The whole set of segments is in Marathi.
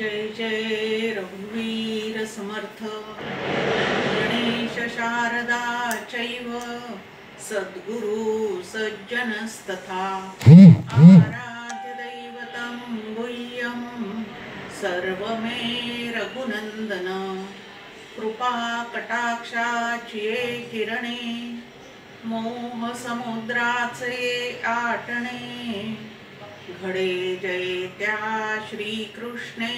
जय जय रघुवीर समर्थ गणेश शारदा चैव सद्गुरु सज्जनस्तथा आराध्य दैवतं गुह्यं सर्वमे रघुनंदन कृपा कटाक्षाची किरणे मोह समुद्राचे आटणे घडे जय त्या श्रीकृष्णे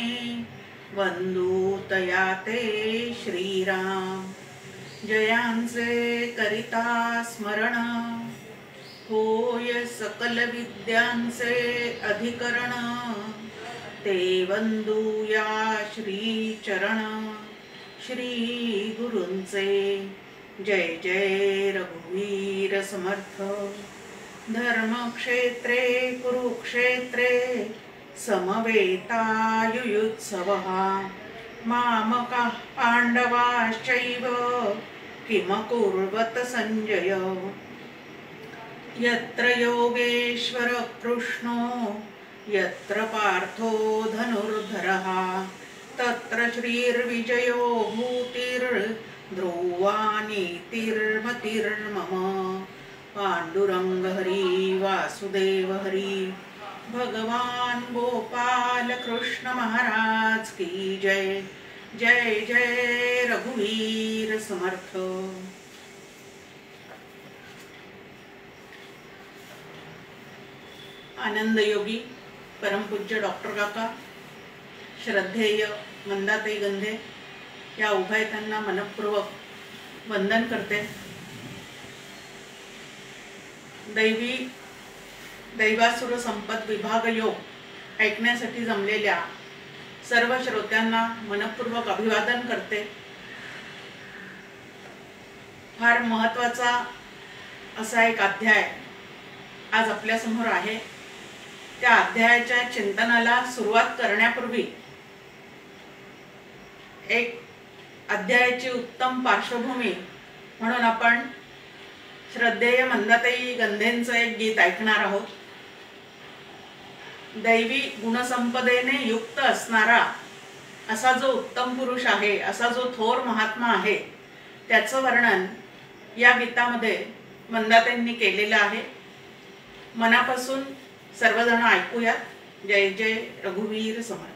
वंदू तया ते श्रीराम जयांचे करिता स्मरण होय सकल विद्यांचे अधिकरण ते वंदू या श्री चरण श्री गुरूंचे जय जय रघुवीर समर्थ धर्मक्षेत्रे कुरुक्षेत्रे समवेतायुयुत्सवः मामकाः पाण्डवाश्चैव किमकुर्वत संजय यत्र योगेश्वर कृष्णो यत्र पार्थो धनुर्धरः तत्र श्रीर्विजयो भूतिर्ध्रुवा नीतिर्मतिर्मम पांडुरंग हरी वासुदेव हरी भगवान गोपाल कृष्ण महाराज की जय जय जय रघुवीर समर्थ। आनंद योगी परमपूज्य डॉक्टर काका श्रद्धेय मंदाताई गंधे या उभयतांना मनपूर्वक वंदन करते। दैवासुर संपद विभाग योग ऐकण्यासाठी जमलेल्या सर्व श्रोत्यांना मनपूर्वक अभिवादन करते। फार महत्त्वाचा असा एक अध्याय आज आपल्या समोर आहे। त्या अध्यायाच्या चिंतनाला सुरुवात करण्यापूर्वी एक अध्यायाची उत्तम पार्श्वभूमी म्हणून आपण श्रद्धेय मंदाताई गंधेंचं एक गीत ऐकणार आहोत। दैवी गुणसंपदेने युक्त असणारा असा जो उत्तम पुरुष आहे, असा जो थोर महात्मा आहे, त्याचं वर्णन या गीतामध्ये मंदाताईंनी केलेलं आहे। मनापासून सर्वजण ऐकूया। जय जय रघुवीर समर्थ।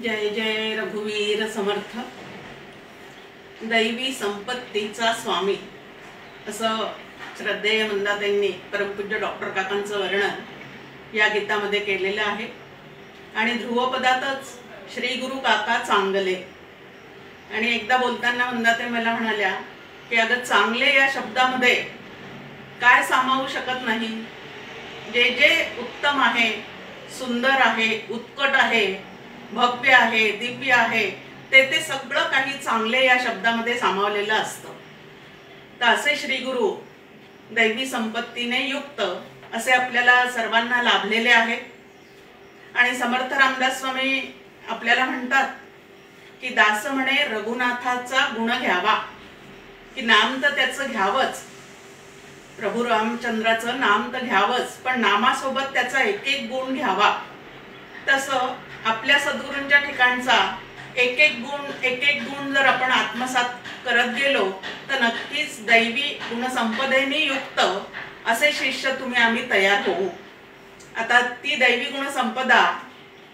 जय जय रघुवीर समर्थ. दैवी संपत्तीचा स्वामी असं श्रद्धेय मंदाताईंनी परमपूज्य डॉक्टर काकांचं वर्णन या गीतामध्ये केलेलं आहे. आणि ध्रुवपदातच श्री गुरु काका चांगले. आणि एकदा बोलताना मंदाताई मला म्हणाल्या की अगं चांगले या शब्दामध्ये काय सामावू शकत नाही. जे जे उत्तम आहे, सुंदर आहे, उत्कट आहे, भव्य आहे, दिव्य आहे, ते सगळं काही चांगले या शब्दामध्ये सामावलेलं असतं. तर असे श्री गुरु दैवी संपत्तीने युक्त असे आपल्याला सर्वांना लाभलेले आहेत. आणि समर्थ रामदास स्वामी आपल्याला म्हणतात की दास म्हणे रघुनाथाचा गुण घ्यावा, की नाम तर त्याचं घ्यावंच, प्रभू रामचंद्राचं नाम तर घ्यावंच, पण नामासोबत त्याचा एक एक गुण घ्यावा. तसं आपल्या सद्गुरूंच्या ठिकाणचा एक एक गुण जर आपण आत्मसात करत गेलो तर नक्कीच दैवी गुणसंपदेने युक्त असे शिष्य तुम्ही आम्ही तयार होऊ. आता ती दैवी गुणसंपदा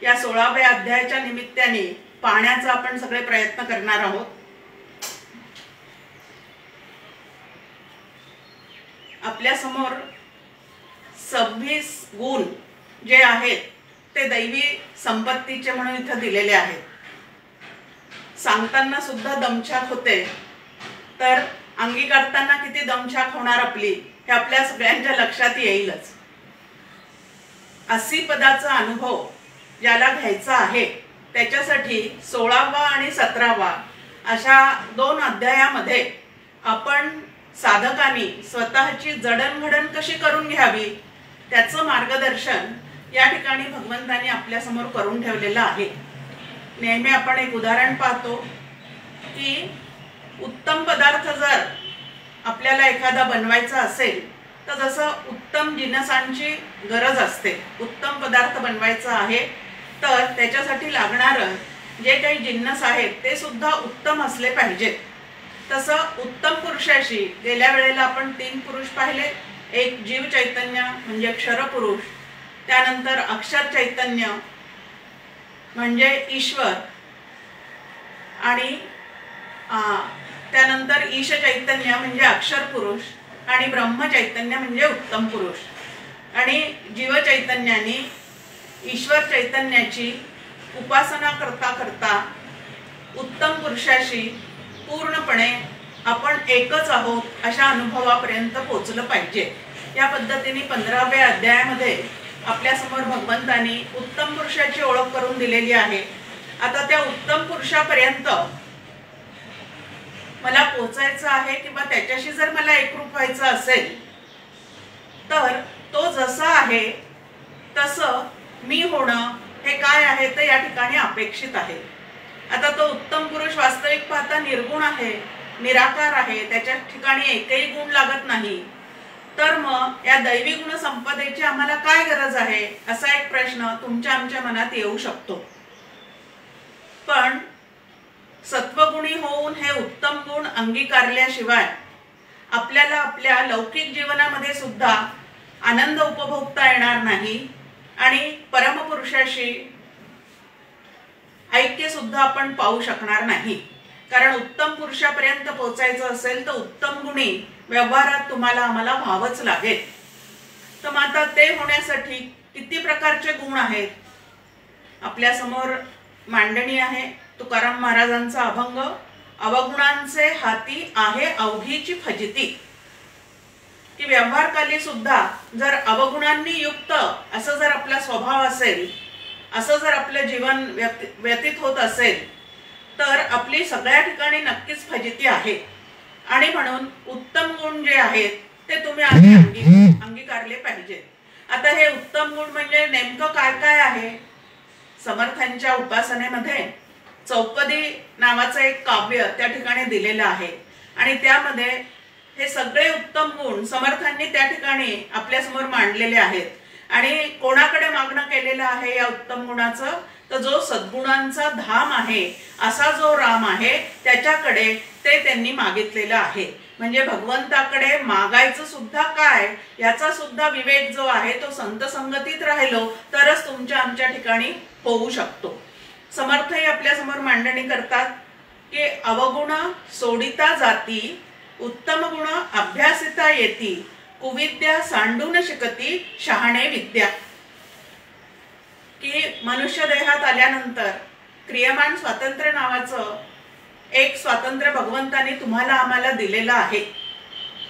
या 16व्या अध्यायाच्या निमित्ताने पाहण्याचा आपण सगळे प्रयत्न करणार आहोत. आपल्या समोर 26 गुण जे आहेत ते दैवी संपत्तीचे म्हणून इथं दिलेले आहेत. सांगताना सुद्धा दमछाक होते, तर अंगीकारताना किती दमछाक होणार आपली हे आपल्या सगळ्यांच्या लक्षात येईलच. 80 पदाचा अनुभव ज्याला घ्यायचा आहे त्याच्यासाठी 16वा आणि 17वा अशा 2 अध्यायामध्ये आपण साधकांनी स्वतःची जडणघडण कशी करून घ्यावी त्याचं मार्गदर्शन या ठिकाणी भगवंतांनी आपल्या समोर करून ठेवलेलं आहे. नेहमी आपण एक उदाहरण पाहतो की उत्तम पदार्थ जर आपल्याला एखादा बनवायचा असेल तर जसं उत्तम जिन्नसांची गरज असते, उत्तम पदार्थ बनवायचा आहे तर त्याच्यासाठी लागणारं जे काही जिन्नस आहेत ते सुद्धा उत्तम असले पाहिजेत. तसं उत्तम पुरुषाशी गेल्या वेळेला आपण 3 पुरुष पाहिले. एक जीव चैतन्य म्हणजे अक्षर पुरुष, त्यानंतर अक्षर चैतन्य म्हणजे ईश्वर, आणि त्यानंतर ईश चैतन्य म्हणजे अक्षर पुरुष, आणि ब्रह्म चैतन्य म्हणजे उत्तम पुरुष. आणि जीव चैतन्याने ईश्वर चैतन्याची उपासना करता करता उत्तम पुरुषाशी पूर्णपणे आपण एकच आहोत अशा अनुभवापर्यंत पोहोचलं पाहिजे. या पद्धतीने 15व्या अध्यायामध्ये आपल्या समोर भगवंतांनी उत्तम पुरुषाची ओळख करून दिलेली आहे. आता त्या उत्तम पुरुषापर्यंत मला पोहोचायचं आहे किंवा त्याच्याशी जर मला एकरूप व्हायचं असेल तर तो जसा आहे तसं मी होणं हे काय आहे तर या ठिकाणी अपेक्षित आहे. आता तो उत्तम पुरुष वास्तविक पाहता निर्गुण आहे, निराकार आहे, त्याच्या ठिकाणी एकही गुण लागत नाही. तर मग या दैवी गुण संपदेची आम्हाला काय गरज आहे असा एक प्रश्न तुमच्या आमच्या मनात येऊ शकतो. पण सत्वगुणी होऊन हे उत्तम गुण अंगीकारल्याशिवाय आपल्याला आपल्या लौकिक जीवनामध्ये सुद्धा आनंद उपभोगता येणार नाही आणि परमपुरुषाशी ऐक्य सुद्धा आपण पाहू शकणार नाही. कारण उत्तम पुरुषापर्यंत पोहोचायचं असेल तर उत्तम गुणी व्यवहारात तुम्हाला आम्हाला व्हावंच लागेल. तर मग आता ते होण्यासाठी किती प्रकारचे गुण आहेत आपल्या समोर मांडणी आहे. तुकाराम महाराजांचा अभंग, अवगुणांचे हाती आहे अवघीची फजिती, की व्यवहारकाली सुद्धा जर अवगुणांनी युक्त असं जर आपला स्वभाव असेल, असं जर आपलं जीवन व्यतीत होत असेल तर आपली सगळ्या ठिकाणी नक्कीच फजिती आहे. आणि म्हणून उत्तम गुण जे आहेत ते तुम्ही अंगीकारले पाहिजेत. आता हे उत्तम गुण म्हणजे नेमकं काय काय आहे. समर्थांच्या उपासनेमध्ये चौपदी नावाचं एक काव्य त्या ठिकाणी दिलेलं आहे आणि त्यामध्ये हे सगळे उत्तम गुण समर्थांनी त्या ठिकाणी आपल्या समोर मांडलेले आहेत. आणि कोणाकडे मागणं केलेलं आहे या उत्तम गुणाचं तर जो सद्गुणांचा धाम आहे असा जो राम आहे त्याच्याकडे ते त्यांनी मागितलेलं आहे. म्हणजे भगवंताकडे मागायचं सुद्धा काय याचा सुद्धा विवेक जो आहे तो संत संगतीत राहिलो तरच तुमच्या आमच्या ठिकाणी होऊ शकतो. समर्थही आपल्या समोर मांडणी करतात की अवगुण सोडिता जाती, उत्तम गुण अभ्यासिता येती, कुविद्या सांडून शिकती शहाणे विद्या. की मनुष्य देहात आल्यानंतर क्रियमान स्वातंत्र्य नावाचं एक स्वातंत्र्य भगवंताने तुम्हाला आम्हाला दिलेलं आहे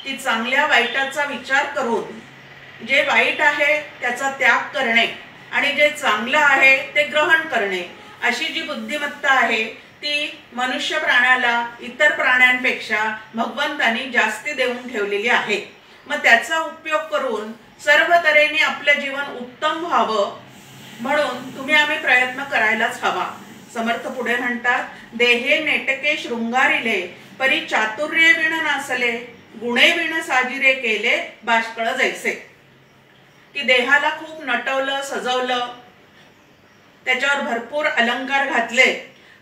की चांगल्या वाईटाचा विचार करून जे वाईट आहे त्याचा त्याग करणे आणि जे चांगलं आहे ते ग्रहण करणे, अशी जी बुद्धिमत्ता आहे ती मनुष्य प्राण्याला इतर प्राण्यांपेक्षा भगवंतानी जास्ती देऊन ठेवलेली आहे. मग त्याचा उपयोग करून सर्व तऱ्हेने आपलं जीवन उत्तम व्हावं म्हणून तुम्ही आम्ही प्रयत्न करायलाच हवा. समर्थ पुढे म्हणतात, देहे नेटके शृंगारिले, परी चातुर्य विण नासले, गुणे विण साजिरे केले बाष्कळ जैसे. की देहाला खूप नटवलं सजवलं, त्याच्यावर भरपूर अलंकार घातले,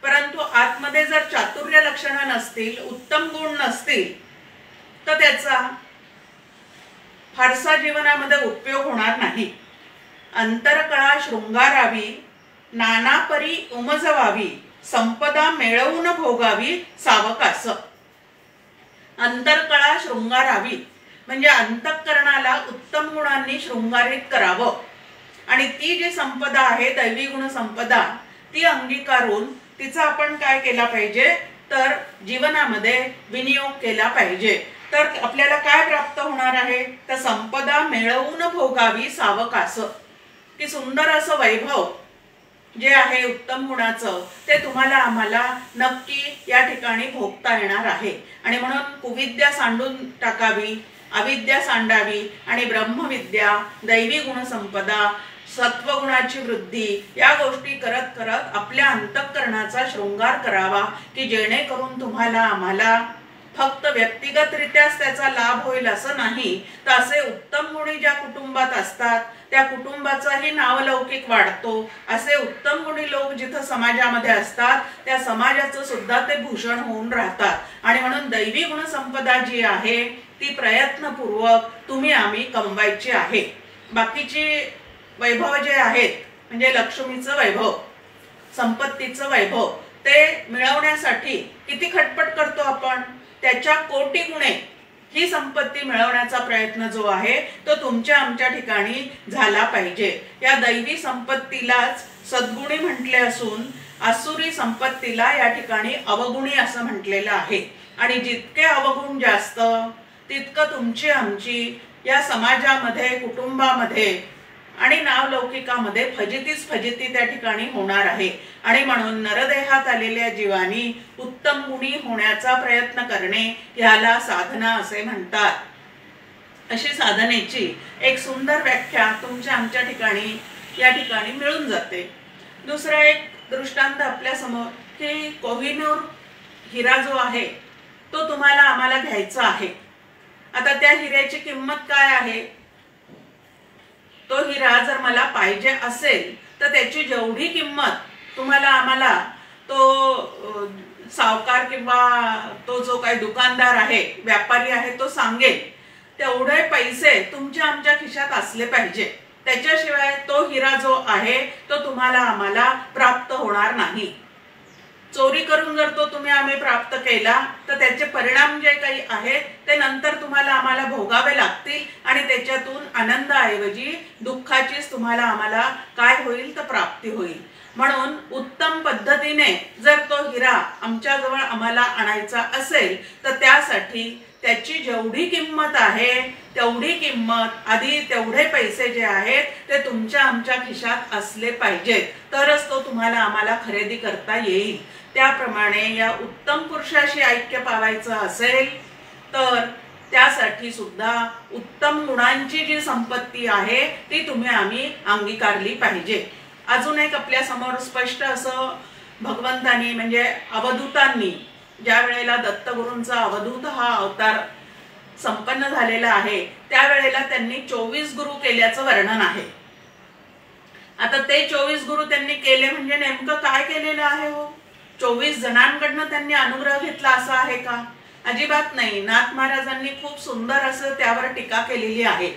परंतु आतमध्ये जर चातुर्य लक्षणं नसतील, उत्तम गुण नसतील, तर त्याचा फारसा जीवनामध्ये उपयोग होणार नाही. अंतरकळा शृंगारावी, नाना परी उमजवावी, संपदा मिळवून भोगावी सावकास. अंतरकळा शृंगारावी म्हणजे अंतःकरणाला उत्तम गुणांनी शृंगारित करावं आणि ती जी संपदा आहे दैवी गुण संपदा ती अंगीकारून तिचा आपण काय केला पाहिजे तर जीवनामध्ये विनियोग केला पाहिजे. तर आपल्याला काय प्राप्त होणार आहे तर संपदा मिळवून भोगावी सावकास. की सुंदर असं वैभव जे आहे उत्तम गुणाचं ते तुम्हाला आम्हाला नक्की या ठिकाणी भोगता येणार आहे. आणि म्हणून कुविद्या सांडून टाकावी, अविद्या सांडावी आणि ब्रह्मविद्या, दैवी गुणसंपदा, सत्वगुणाची वृद्धी या गोष्टी करत करत आपल्या अंतःकरणाचा शृंगार करावा की जेणेकरून तुम्हाला आम्हाला फक्त व्यक्तिगतरित्याच त्याचा लाभ होईल असं नाही, तर असे उत्तम गुणी ज्या कुटुंबात असतात त्या कुटुंबाचाही नावलौकिक वाढतो. असे उत्तम गुणी लोक जिथं समाजामध्ये असतात त्या समाजाचं सुद्धा ते भूषण होऊन राहतात. आणि म्हणून दैवी गुणसंपदा जी आहे ती प्रयत्नपूर्वक तुम्ही आम्ही कमवायची आहे. बाकीची वैभव जे आहेत म्हणजे लक्ष्मीचं वैभव, संपत्तीचं वैभव ते मिळवण्यासाठी किती खटपट करतो आपण, त्याच्या कोटी गुणे ही संपत्ती मिळवण्याचा प्रयत्न जो आहे तो तुमच्या आमच्या ठिकाणी झाला पाहिजे. या दैवी संपत्तीलाच सद्गुणी म्हटले असून आसुरी संपत्तीला या ठिकाणी अवगुणी असं म्हटलेलं आहे. आणि जितके अवगुण जास्त तितकं तुमची आमची या समाजामध्ये, कुटुंबामध्ये आणि नावलौकिकामध्ये फजितीच फजिती त्या ठिकाणी होणार आहे. आणि म्हणून नरदेहात आलेल्या जीवानी उत्तम गुणी होण्याचा प्रयत्न करणे ह्याला साधना असे म्हणतात. अशी साधनेची एक सुंदर व्याख्या तुमच्या आमच्या ठिकाणी या ठिकाणी मिळून जाते. दुसरा एक दृष्टांत आपल्या समोर की कोहिनूर हिरा जो आहे तो तुम्हाला आम्हाला घ्यायचा आहे. आता त्या हिऱ्याची किंमत काय आहे, तो हिरा जर मला पाहिजे असेल तर त्याची जेवढी किंमत तुम्हाला आम्हाला तो सावकार किंवा तो जो काही दुकानदार आहे, व्यापारी आहे तो सांगेल तेवढे पैसे तुमच्या आमच्या खिशात असले पाहिजे. त्याच्याशिवाय तो हिरा जो आहे तो तुम्हाला आम्हाला प्राप्त होणार नाही. चोरी करून जर तो तुम्ही आम्ही प्राप्त केला तर त्याचे परिणाम जे काही आहेत ते नंतर तुम्हाला आम्हाला भोगावे लागतील आणि त्याच्यातून आनंदाऐवजी दुःखाचीच तुम्हाला आम्हाला काय होईल तर प्राप्ती होईल. म्हणून उत्तम पद्धतीने जर तो हिरा आमच्याजवळ आम्हाला आणायचा असेल तर त्यासाठी त्याची जेवढी किंमत आहे तेवढी किंमत आधी तेवढे पैसे जे आहेत ते तुमच्या आमच्या खिशात असले पाहिजेत, तरच तो तुम्हाला आम्हाला खरेदी करता येईल. त्याप्रमाणे या उत्तम पुरुषाशी ऐक्य पावायचं असेल तर त्यासाठी सुद्धा उत्तम गुणांची जी संपत्ती आहे ती तुम्ही आम्ही अंगीकारली पाहिजे. अजून एक आपल्या समोर स्पष्ट असं भगवंतांनी म्हणजे अवधूतांनी ज्या वेळेला दत्तगुरूंचा अवधूत हा अवतार संपन्न झालेला आहे त्यावेळेला त्यांनी 24 गुरु केल्याचं वर्णन आहे. आता ते 24 गुरु त्यांनी केले म्हणजे नेमकं काय केलेलं आहे हो, 24 जणांकडनं त्यांनी अनुग्रह घेतला असं आहे का, अजिबात नाही. नाथ महाराजांनी खूप सुंदर असं त्यावर टीका केलेली आहे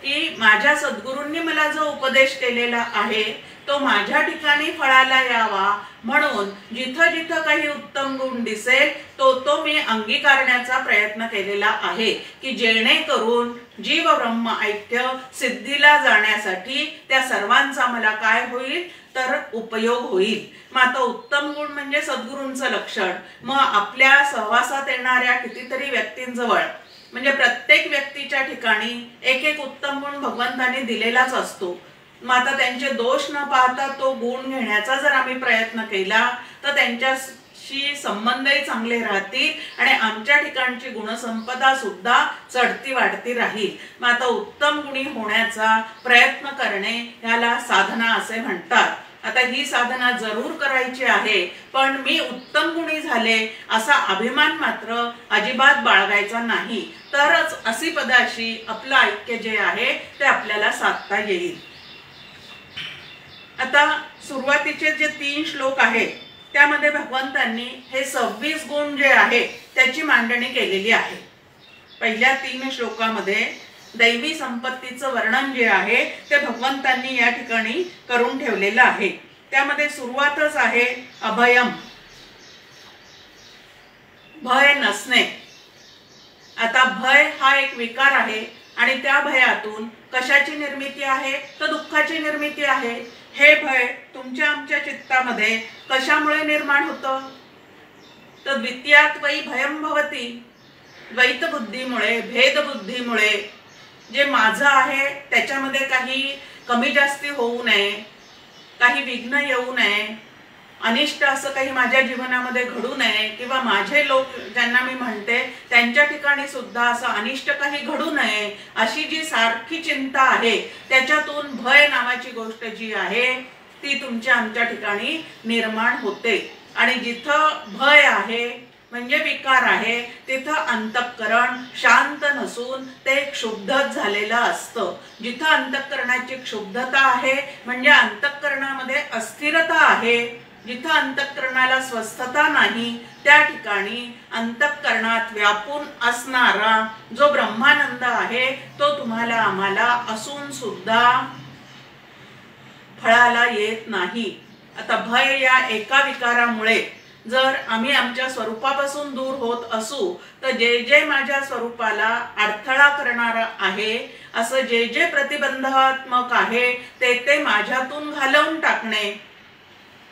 की माझ्या सद्गुरूंनी मला जो उपदेश केलेला आहे तो माझ्या ठिकाणी फळाला यावा, म्हणून जिथं जिथं काही उत्तम गुण दिसेल तो मी अंगीकारण्याचा प्रयत्न केलेला आहे, की जेणेकरून जीव ब्रह्म ऐक्य सिद्धीला जाण्यासाठी त्या सर्वांचा मला काय होईल तर उपयोग होईल. मग आता उत्तम गुण म्हणजे सद्गुरूंचं लक्षण. मग आपल्या सहवासात येणाऱ्या कितीतरी व्यक्तींजवळ म्हणजे प्रत्येक व्यक्तीच्या ठिकाणी एक एक उत्तम गुण भगवंताने दिलेलाच असतो. मग आता त्यांचे दोष न पाहता तो गुण घेण्याचा जर आम्ही प्रयत्न केला तर त्यांच्याशी संबंधही चांगले राहतील आणि आमच्या ठिकाणची गुणसंपदा सुद्धा चढती वाढती राहील. मग आता उत्तम गुणी होण्याचा प्रयत्न करणे याला साधना असे म्हणतात. आता ही साधना जरूर करायची आहे, पण मी उत्तम गुणी झाले असा अभिमान मात्र अजिबात बाळगायचा नाही, तरच असी पदाशी आपलं ऐक्य जे आहे ते आपल्याला साधता येईल. आता सुरुवातीचे जे 3 श्लोक आहेत त्यामध्ये भगवंतांनी हे 26 गुण जे आहे त्याची मांडणी केलेली आहे. पहिल्या 3 श्लोकामध्ये दैवी संपत्तीचं वर्णन जे आहे ते भगवंतांनी या ठिकाणी करून ठेवलेलं आहे. त्यामध्ये सुरुवातच आहे अभयम, भय नसणे. आता भय हा एक विकार आहे आणि त्या भयातून कशाची निर्मिती आहे तर दुःखाची निर्मिती आहे. हे भय तुमच्या आमच्या चित्तामध्ये कशामुळे निर्माण होतं तर द्वितीयात वै भयम भवती, द्वैत बुद्धीमुळे, भेद बुद्धीमुळे. जे माझं आहे त्याच्यामध्ये काही कमी जास्ती होऊ नये, काही विघ्न येऊ नये, अनिष्ट असं काही माझ्या जीवनामध्ये घडू नये, किंवा माझे लोक ज्यांना मी म्हणते त्यांच्या ठिकाणी सुद्धा असं अनिष्ट काही घडू नये, अशी जी सारखी चिंता आहे त्याच्यातून भय नावाची गोष्ट जी आहे ती तुमच्या आमच्या ठिकाणी निर्माण होते. आणि जिथं भय आहे म्हणजे विकार आहे तिथं अंतःकरण शांत नसून ते क्षुब्धच झालेलं असतं. जिथं अंतःकरणाची क्षुब्धता आहे म्हणजे अंतःकरणामध्ये अस्थिरता आहे, जिथं अंतःकरणाला स्वस्थता नाही त्या ठिकाणी अंतःकरणात व्यापून असणारा जो ब्रह्मानंद आहे तो तुम्हाला आम्हाला असून सुद्धा फळाला येत नाही. आता भय या एका विकारामुळे जर आम्ही आमच्या स्वरूपापासून दूर होत असू तर जे जे माझ्या स्वरूपाला अडथळा करणार आहे असं जे जे प्रतिबंधात्मक आहे ते माझ्यातून घालवून टाकणे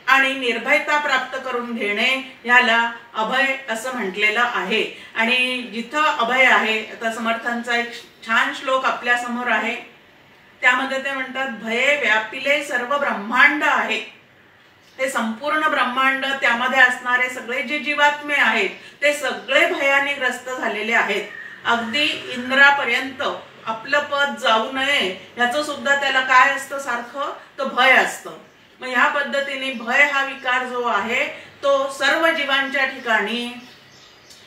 आणि निर्भयता प्राप्त करून घेणे याला अभय असं म्हटलेलं आहे. आणि जिथं अभय आहे, आता समर्थांचा एक छान श्लोक आपल्या समोर आहे, त्यामध्ये ते म्हणतात भये व्यापिले सर्व ब्रह्मांड आहे. ते संपूर्ण ब्रह्मांड त्यामध्ये असणारे सगळे जे जीवात्मे आहेत ते सगळे भयाने ग्रस्त झालेले आहेत. अगदी इंद्रापर्यंत आपलं पद जाऊ नये याचं सुद्धा त्याला काय असतं सारखं तर भय असतं. मग ह्या पद्धतीने भय हा विकार जो आहे तो सर्व जीवांच्या ठिकाणी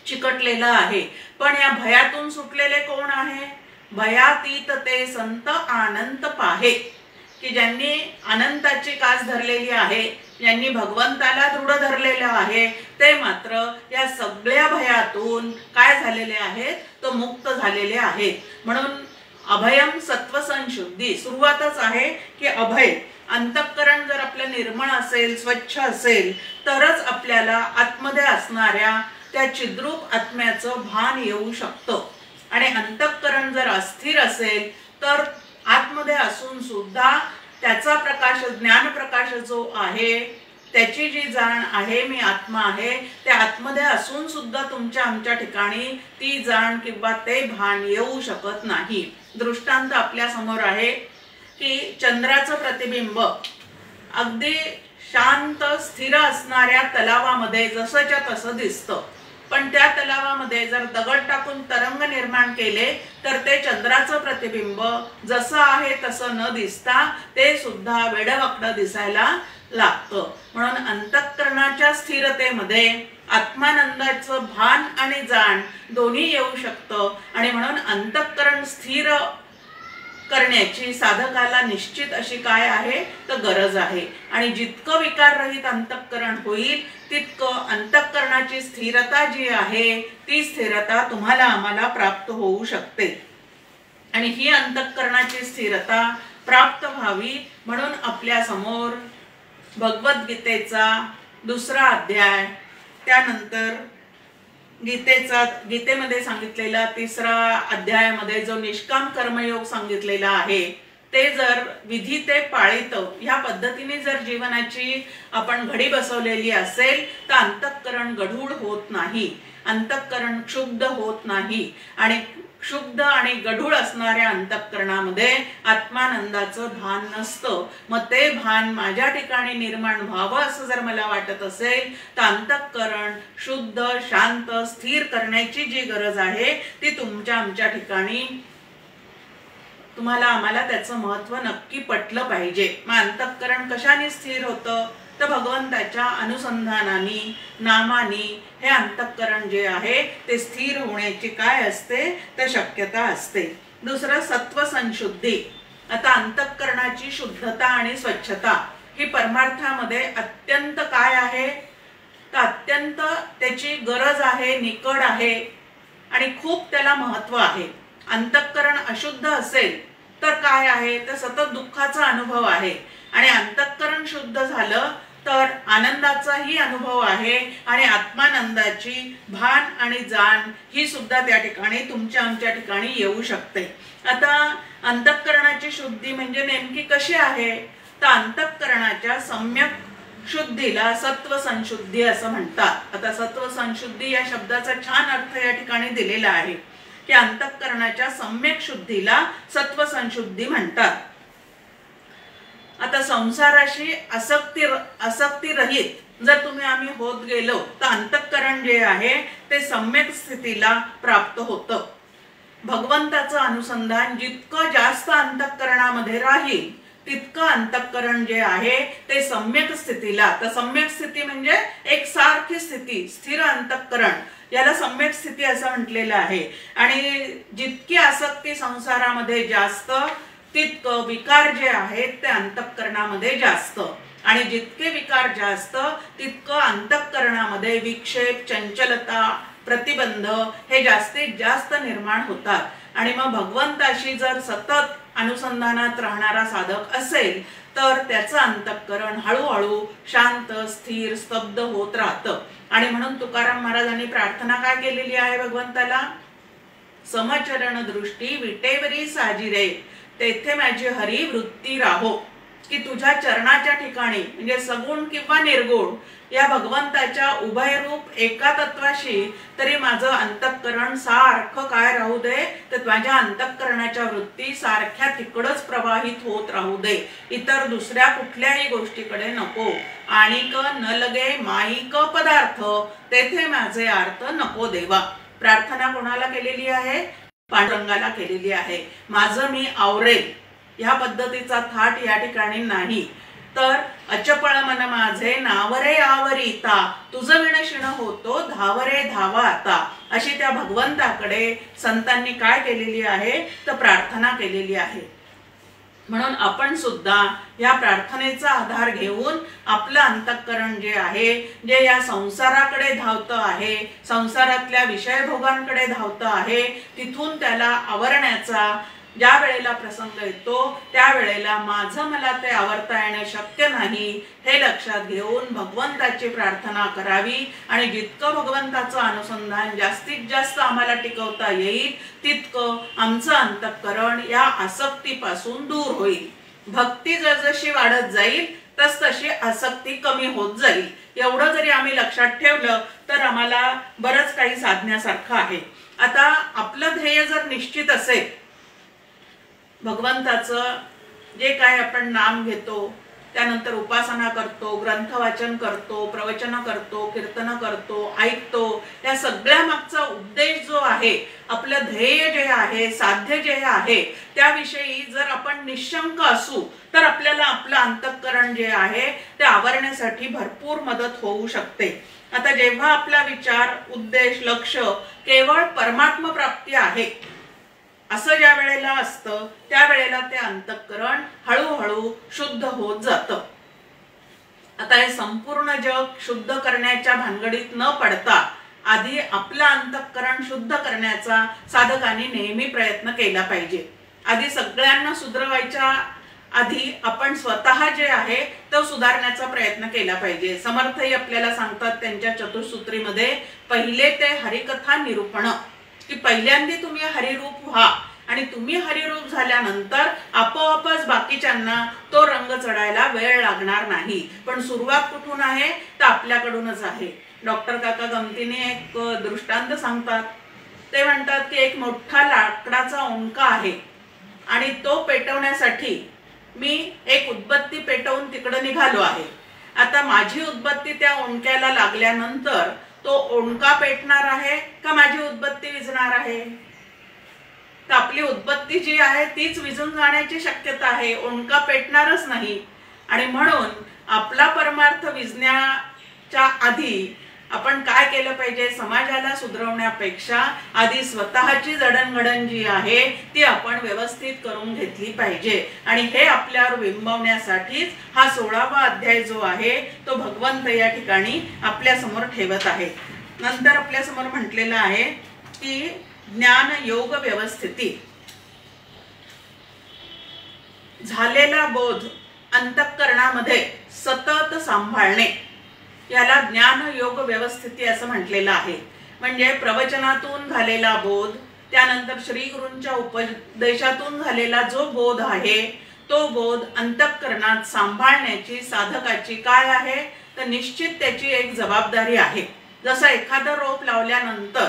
चिकटलेला आहे. पण या भयातून सुटलेले कोण आहे? भयातीत ते संत आनंद पाहे, की ज्यांनी अनंताची कास धरलेली आहे, ज्यांनी भगवंताला दृढ धरलेलं आहे ते मात्र या सगळ्या भयातून काय झालेले आहेत तो मुक्त झालेले आहेत. म्हणून अभयम सत्व संशुद्धी सुरुवातच आहे की अभय. अंतःकरण जर आपलं निर्मळ असेल, स्वच्छ असेल तरच आपल्याला आतमध्ये असणाऱ्या त्या चिद्रूप आत्म्याचं भान येऊ शकतं. आणि अंतःकरण जर अस्थिर असेल तर आतमध्ये असून सुद्धा त्याचा प्रकाश, ज्ञान प्रकाश जो आहे, त्याची जी जाण आहे मी आत्मा आहे, त्या आतमध्ये असून सुद्धा तुमच्या आमच्या ठिकाणी ती जाण किंवा ते भान येऊ शकत नाही. दृष्टांत आपल्या समोर आहे की चंद्राचं प्रतिबिंब अगदी शांत स्थिर असणाऱ्या तलावामध्ये जसंच्या तसं दिसतं, पण त्या तलावामध्ये जर दगड टाकून तरंग निर्माण केले तर ते चंद्राचं प्रतिबिंब जसं आहे तसं न दिसता ते सुद्धा वेडवाकडं दिसायला लागतं. म्हणून अंतःकरणाच्या स्थिरतेमध्ये आत्मानंदाचं भान आणि जाण दोन्ही येऊ शकतं. आणि म्हणून अंतःकरण स्थिर करण्याची साधकाला निश्चित अशी काय आहे तर गरज आहे. आणि जितकं विकाररहित अंतःकरण होईल तितकं अंतःकरणाची स्थिरता जी आहे ती स्थिरता तुम्हाला आम्हाला प्राप्त होऊ शकते. आणि ही अंतःकरणाची स्थिरता प्राप्त व्हावी म्हणून आपल्या समोर भगवद्गीतेचा 2रा अध्याय, त्यानंतर गीतेमध्ये सांगितलेला 3रा अध्यायामध्ये जो निष्काम कर्मयोग सांगितलेला आहे, ते जर विधी ते पाळित ह्या पद्धतीने जर जीवनाची आपण घडी बसवलेली असेल तर अंतःकरण गढूळ होत नाही, अंतःकरण क्षुब्ध होत नाही. आणि क्षुब्ध आणि गढूळ असणाऱ्या अंतःकरणामध्ये आत्मानंदाचं भान नसतं. मग ते भान माझ्या ठिकाणी निर्माण व्हावं असं जर मला वाटत असेल तर अंतःकरण शुद्ध, शांत, स्थिर करण्याची जी गरज आहे ती तुमच्या आमच्या ठिकाणी तुम्हाला आम्हाला त्याचं महत्व नक्की पटलं पाहिजे. मग अंतःकरण कशाने स्थिर होतं तर भगवंताच्या अनुसंधानाने, नामानी हे अंतःकरण जे आहे ते स्थिर होण्याची काय असते तर शक्यता असते. दुसरं सत्व संशुद्धी. आता अंतःकरणाची शुद्धता आणि स्वच्छता ही परमार्थामध्ये अत्यंत काय आहे तर अत्यंत त्याची गरज आहे, निकड आहे आणि खूप त्याला महत्व आहे. अंतःकरण अशुद्ध असेल तर काय आहे तर सतत दुःखाचा अनुभव आहे, आणि अंतःकरण शुद्ध झालं तर आनंदाचाही अनुभव आहे आणि आत्मानंदाची भान आणि जाण ही सुद्धा त्या ठिकाणी तुमच्या आमच्या ठिकाणी येऊ शकते. आता अंतःकरणाची शुद्धी म्हणजे नेमकी कशी आहे तर अंतःकरणाच्या सम्यक शुद्धीला सत्व संशुद्धी असं म्हणतात. आता सत्व संशुद्धी या शब्दाचा छान अर्थ या ठिकाणी दिलेला आहे की अंतःकरणाच्या सम्यक शुद्धीला सत्व संशुद्धी म्हणतात. आता संसाराशी आसक्ती रहित जर आम्ही होत गेलो तर अंतःकरण जे आहे ते सम्यक स्थितीला प्राप्त होतं. भगवंताचं अनुसंधान जितकं जास्त अंतःकरणामध्ये राहील तितकं अंतःकरण जे आहे ते सम्यक स्थितीला, तर सम्यक स्थिती म्हणजे एक सारखी स्थिती, स्थिर अंतःकरण, याला सम्यक स्थिती असं म्हटलेलं आहे. आणि जितकी आसक्ती संसारामध्ये जास्त तितकं विकार जे आहेत ते अंतःकरणामध्ये जास्त, आणि जितके विकार जास्त तितकं अंतःकरणामध्ये विक्षेप, चंचलता, प्रतिबंध हे जास्तीत जास्त निर्माण होतात. आणि मग भगवंताशी जर सतत अनुसंधानात राहणारा साधक असेल तर त्याचं अंतःकरण हळूहळू शांत, स्थिर, स्तब्ध होत राहतं. आणि म्हणून तुकाराम महाराजांनी प्रार्थना काय केलेली आहे भगवंताला, समचरण दृष्टी विटेवरी साजिरे, तेथे माझी हरी वृत्ती राहो. की तुझ्या चरणाच्या ठिकाणी म्हणजे सगुण किंवा निर्गुण या भगवंताच्या उभयरूप एका तत्वाशी तरी माझं अंतःकरण सारखं काय राहू दे तर माझ्या अंतःकरणाच्या वृत्ती सारख्या तिकडच प्रवाहित होत राहू दे, इतर दुसऱ्या कुठल्याही गोष्टीकडे नको. आणिक न लगे माईक पदार्थ, तेथे माझे अर्थ नको देवा. प्रार्थना कोणाला केलेली आहे, पांडुरंगाला केलेली आहे. माझं मी आवरेल ह्या पद्धतीचा थाट या ठिकाणी नाही. तर अचपळ मन माझे नावरे आवरीता, तुझं विणशिण होतो धावरे धावा आता, अशी त्या भगवंताकडे संतांनी काय केलेली आहे तर प्रार्थना केलेली आहे. म्हणून आपण सुद्धा या प्रार्थनेचा आधार घेऊन आपलं अंतःकरण जे आहे, जे या संसाराकडे धावतं आहे, संसारातल्या विषयभोगांकडे धावतं आहे, तिथून त्याला आवरण्याचा ज्या वेळेला प्रसंग येतो त्यावेळेला माझं मला ते आवरता येणं शक्य नाही हे लक्षात घेऊन भगवंताची प्रार्थना करावी. आणि जितकं भगवंताचं अनुसंधान जास्तीत जास्त आम्हाला टिकवता येईल तितकं आमचं अंतःकरण या आसक्तीपासून दूर होईल. भक्ती जसजशी वाढत जाईल तसतशी आसक्ती कमी होत जाईल. एवढं जरी आम्ही लक्षात ठेवलं तर आम्हाला बरंच काही साधण्यासारखं आहे. आता आपलं ध्येय जर निश्चित असेल, भगवंताचं जे काय आपण नाम घेतो, त्यानंतर उपासना करतो, ग्रंथ वाचन करतो, प्रवचन करतो, कीर्तन करतो, ऐकतो, या सगळ्या मागचा उद्देश जो आहे, आपलं ध्येय जे आहे, साध्य जे आहे, त्याविषयी जर आपण निशंक असू तर आपल्याला आपलं अंतःकरण जे आहे ते आवरण्यासाठी भरपूर मदत होऊ शकते. आता जेव्हा आपला विचार, उद्देश, लक्ष केवळ परमात्मा प्राप्ती आहे असं ज्या वेळेला असतं त्यावेळेला ते अंतःकरण हळूहळू शुद्ध होत जातं. आता हे संपूर्ण जग शुद्ध करण्याच्या भानगडीत न पडता आधी आपलं अंतःकरण शुद्ध करण्याचा साधकांनी नेहमी प्रयत्न केला पाहिजे. आधी सगळ्यांना सुधरवायच्या आधी आपण स्वतः जे आहे तो सुधारण्याचा प्रयत्न केला पाहिजे। समर्थही आपल्याला सांगतात त्यांच्या चतुसूत्रीमध्ये पहिले ते हरिकथा निरूपण, की पहिल्यांदा तुम्ही हरिरूप व्हा आणि तुम्ही हरिरूप झाल्यानंतर आपोआपच बाकीच्यांना तो रंग चढायला वेळ लागणार नाही। पण सुरुवात कुठून आहे तर आपल्याकडूनच आहे। डॉक्टर काका गमतीने एक दृष्टांत सांगतात। ते म्हणतात की एक मोठा लाकडाचा ओंडका आहे आणि तो पेटवण्यासाठी मी एक उदबत्ती पेटवून तिकडे निघालो आहे। आता माझी उदबत्ती त्या ओंडक्याला लागल्यानंतर तो ओंडका पेटणार आहे का माझी उदबत्ती विझणार आहे? तर आपली उदबत्ती जी आहे तीच विझून जाण्याची शक्यता आहे, ओंडका पेटणारच नाही। आणि म्हणून आपला परमार्थ विझण्याच्या आधी आपण काय केलं पाहिजे, समाजाला सुधरवण्यापेक्षा आधी स्वतःची जडणघडण जी आहे ती आपण व्यवस्थित करून घेतली पाहिजे। आणि हे आपल्यावर बिंबवण्यासाठीच हा 16वा अध्याय जो आहे तो भगवंत या ठिकाणी आपल्या समोर ठेवत आहे। नंतर आपल्या समोर म्हटलेलं आहे की ज्ञान योग व्यवस्थिती, झालेला बोध अंतःकरणामध्ये सतत सांभाळणे, याला ज्ञान योग व्यवस्थिती असं म्हटलेलं आहे। म्हणजे प्रवचनातून झालेला बोध, त्यानंतर श्री गुरूंच्या उपदेशातून झालेला जो बोध आहे तो बोध अंतःकरणात सांभाळण्याची साधकाची काय आहे तर निश्चित त्याची एक जबाबदारी आहे। जसं एखादं रोप लावल्यानंतर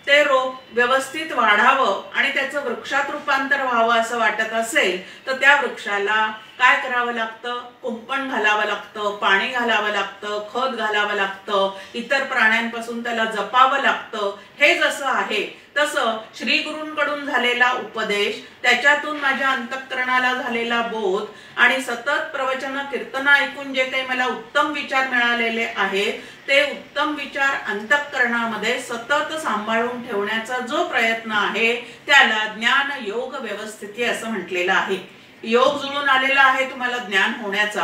ते रोप व्यवस्थित वाढावं आणि त्याचं वृक्षात रूपांतर व्हावं असं वाटत असेल तर त्या वृक्षाला काय करावं लागतं, कुंपण घालावं लागतं, पाणी घालावं लागतं, खत घालावं लागतं, इतर प्राण्यांपासून त्याला जपावं लागतं। हे जसं आहे तसं श्री गुरूंकडून झालेला उपदेश, त्याच्यातून माझ्या अंतःकरणाला झालेला बोध आणि सतत प्रवचन कीर्तन ऐकून जे काही मला उत्तम विचार मिळालेले आहेत ते उत्तम विचार अंतःकरणामध्ये सतत सांभाळून ठेवण्याचा जो प्रयत्न आहे त्याला ज्ञान योग व्यवस्थिती असं म्हटलेलं आहे। योग जुळून आलेला आहे तुम्हाला ज्ञान होण्याचा,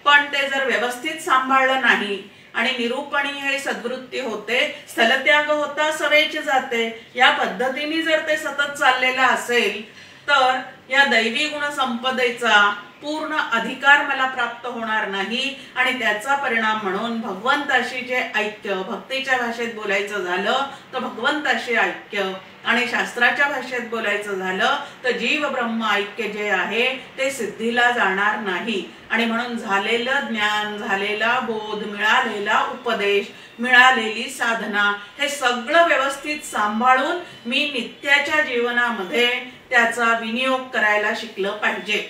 पण ते जर व्यवस्थित सांभाळलं नाही आणि निरूपणी हे सद्वृत्ती होते, स्थलत्याग होता सवेच जाते, या पद्धतीने जर ते सतत चाललेलं असेल तर या दैवी गुण संपदेचा पूर्ण अधिकार मला प्राप्त होणार नाही। आणि त्याचा परिणाम म्हणून भगवंताशी जे ऐक्य, भक्तीच्या भाषेत बोलायचं झालं तर भगवंताशी ऐक्य, आणि शास्त्राच्या भाषेत बोलायचं झालं तर जीव ब्रह्म ऐक्य जे आहे ते सिद्धीला जाणार नाही। आणि म्हणून झालेलं ज्ञान, झालेला बोध, मिळालेला उपदेश, मिळालेली साधना हे सगळं व्यवस्थित सांभाळून मी नित्याच्या जीवनामध्ये त्याचा विनियोग करायला शिकलं पाहिजे।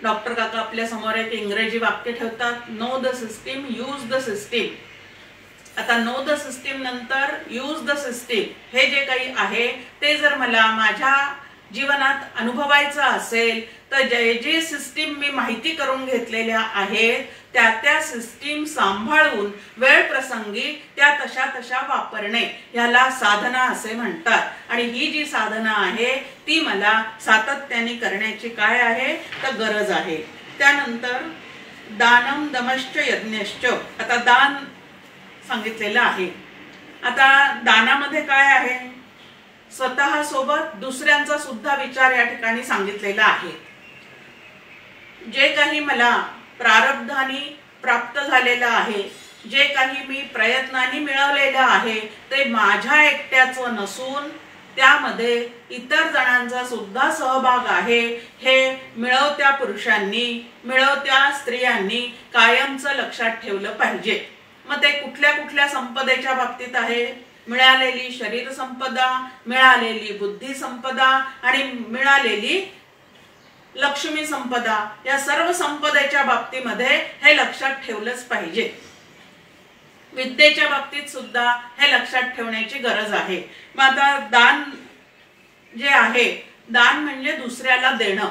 डॉक्टर काका आपल्या समोर एक इंग्रजी वाक्य ठेवतात, know the system, use the system. आता नो द सिस्टीम नंतर यूज द सिस्टीम हे जे काही आहे ते जर मला माझ्या जीवनात अनुभवायचं असेल तर जे जे सिस्टीम मी माहिती करून घेतलेल्या आहेत त्या सिस्टीम सांभाळून वेळ प्रसंगी त्या तशा वापरणे याला साधना असे म्हणतात। आणि ही जी साधना आहे ती मला सातत्याने करण्याची काय आहे तर गरज आहे। त्यानंतर दानम दमश्च यज्ञश्च, आता दान सांगितलेलं आहे। आता दानामध्ये काय आहे, स्वतः सोबत दुसऱ्यांचा सुद्धा विचार या ठिकाणी सांगितलेला आहे। जे काही मला प्रारब्धाने प्राप्त झालेलं आहे, जे काही मी प्रयत्नाने मिळवलेलं आहे ते माझ्या एकट्याचं नसून त्यामध्ये इतर जणांचा सुद्धा सहभाग आहे, हे मिळवत्या पुरुषांनी, मिळवत्या स्त्रियांनी कायमचं लक्षात ठेवलं पाहिजे। मग ते कुठल्या कुठल्या संपदेच्या बाबतीत आहे, मिळालेली शरीर संपदा, मिळालेली बुद्धी संपदा आणि मिळालेली लक्ष्मी संपदा, या सर्व संपदेच्या बाबतीमध्ये हे लक्षात ठेवलंच पाहिजे। विद्येच्या बाबतीत सुद्धा हे लक्षात ठेवण्याची गरज आहे। मग आता दान जे आहे, दान म्हणजे दुसऱ्याला देणं।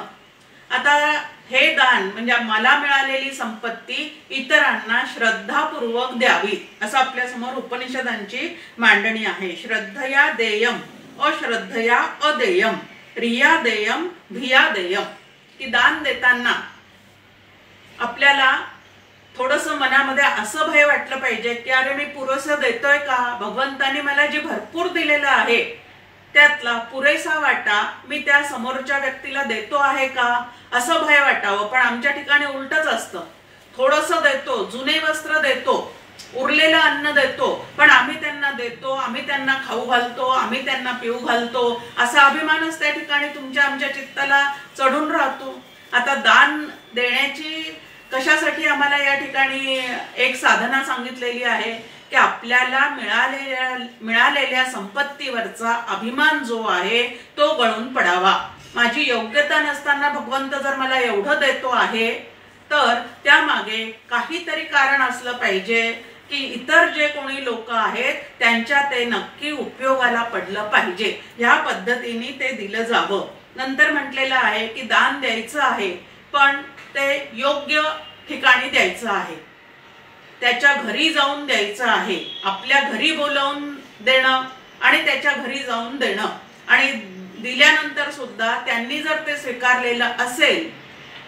आता हे दान म्हणजे मला मिळालेली संपत्ती इतरांना श्रद्धापूर्वक द्यावी असं आपल्या समोर उपनिषदांची मांडणी आहे। श्रद्धया देयम, अश्रद्धया अदेयम, रिया देयम, भिया देयम, की दान देताना आपल्याला थोडंसं मनामध्ये असं भय वाटलं पाहिजे की अरे मी पुरेसं देतोय का, भगवंताने मला जे भरपूर दिलेलं आहे त्यातला पुरेसा वाटा मी त्या समोरच्या व्यक्तीला देतो आहे का असं भय वाटावं. पण आमच्या ठिकाणी उलटच असतं. थोडंसं देतो, जुने वस्त्र देतो, उरलेलं अन्न देतो, पण आम्ही त्यांना देतो, आम्ही त्यांना खाऊ घालतो, आम्ही त्यांना पिऊ घालतो, असा अभिमानच त्या ठिकाणी तुमच्या आमच्या चित्ताला चढून राहतो. आता दान देण्याची कशासाठी आम्हाला या ठिकाणी एक साधना सांगितलेली आहे की आपल्याला मिळालेल्या संपत्तीवरचा अभिमान जो आहे तो गळून पडावा. माझी योग्यता नसताना भगवंत जर मला एवढं देतो आहे तर त्यामागे काहीतरी कारण असलं पाहिजे की इतर जे कोणी लोक आहेत त्यांच्या ते नक्की उपयोगाला पडलं पाहिजे. ह्या पद्धतीने ते दिलं जावं. नंतर म्हटलेलं आहे की दान द्यायचं आहे, पण ते योग्य ठिकाणी द्यायचं आहे, त्याच्या घरी जाऊन द्यायचं आहे. आपल्या घरी बोलावून देणं आणि त्याच्या घरी जाऊन देणं, आणि दिल्यानंतर सुद्धा त्यांनी जर ते स्वीकारलेलं असेल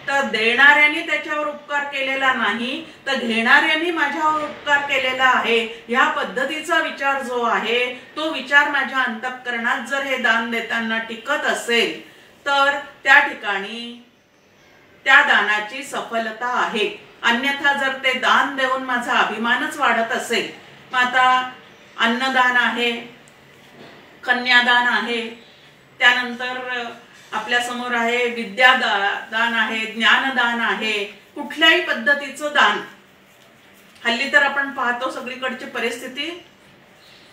तर देणाऱ्यांनी त्याच्यावर उपकार केलेला नाही तर घेणाऱ्यांनी माझ्यावर उपकार केलेला आहे, ह्या पद्धतीचा विचार जो आहे तो विचार माझ्या अंतःकरणात जर हे दान देताना टिकत असेल तर त्या ठिकाणी त्या दानाची सफलता आहे. अन्यथा जर ते दान देऊन माझा अभिमानच वाढत असेल, मग आता अन्नदान आहे, कन्यादान आहे, त्यानंतर आपल्या समोर आहे विद्यादान आहे, ज्ञानदान आहे, कुठल्याही पद्धतीचं दान. हल्ली तर आपण पाहतो सगळीकडची परिस्थिती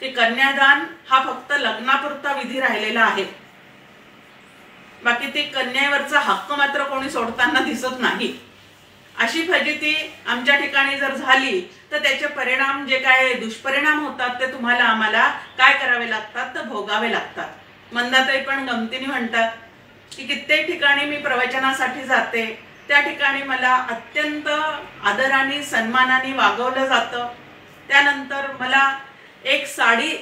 की कन्यादान हा फक्त लग्नापुरता विधी राहिलेला आहे. बाकी ती कन्येवरचा हक्क मात्र कोणी सोडताना दिसत नाही. अशी फजिती आमच्या ठिकाणी जर झाली तर त्याचे परिणाम जे काय दुष्परिणाम होतात ते तुम्हाला आम्हाला काय करावे लागतात तर भोगावे लागतात. मंदाताई पण गमतीने म्हणतात की कित्येक ठिकाणी मी प्रवचनासाठी जाते, त्या ठिकाणी मला अत्यंत आदराने सन्मानाने वागवलं जातं. त्यानंतर मला एक साडी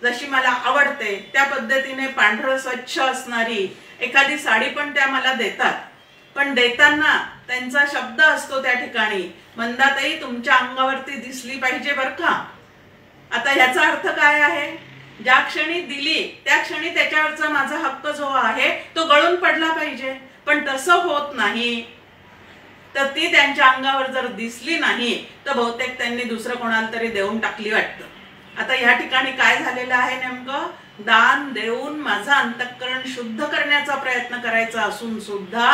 जशी मला आवडते त्या पद्धतीने पांढरं स्वच्छ असणारी एखादी साडी पण त्या मला देतात. पण देताना त्यांचा शब्द असतो त्या ठिकाणी, मंदाताई तुमच्या अंगावरती दिसली पाहिजे बर का. आता ह्याचा अर्थ काय आहे? ज्या क्षणी दिली त्या क्षणी त्याच्यावरचा माझा हक्क जो आहे तो गळून पडला पाहिजे. पण तसं होत नाही. तर ती त्यांच्या अंगावर जर दिसली नाही तर बहुतेक त्यांनी दुसरं कोणाला तरी देऊन टाकली वाटतं. आता या ठिकाणी काय झालेलं आहे, नेमकं दान देऊन माझं अंतःकरण शुद्ध करण्याचा प्रयत्न करायचा असून सुद्धा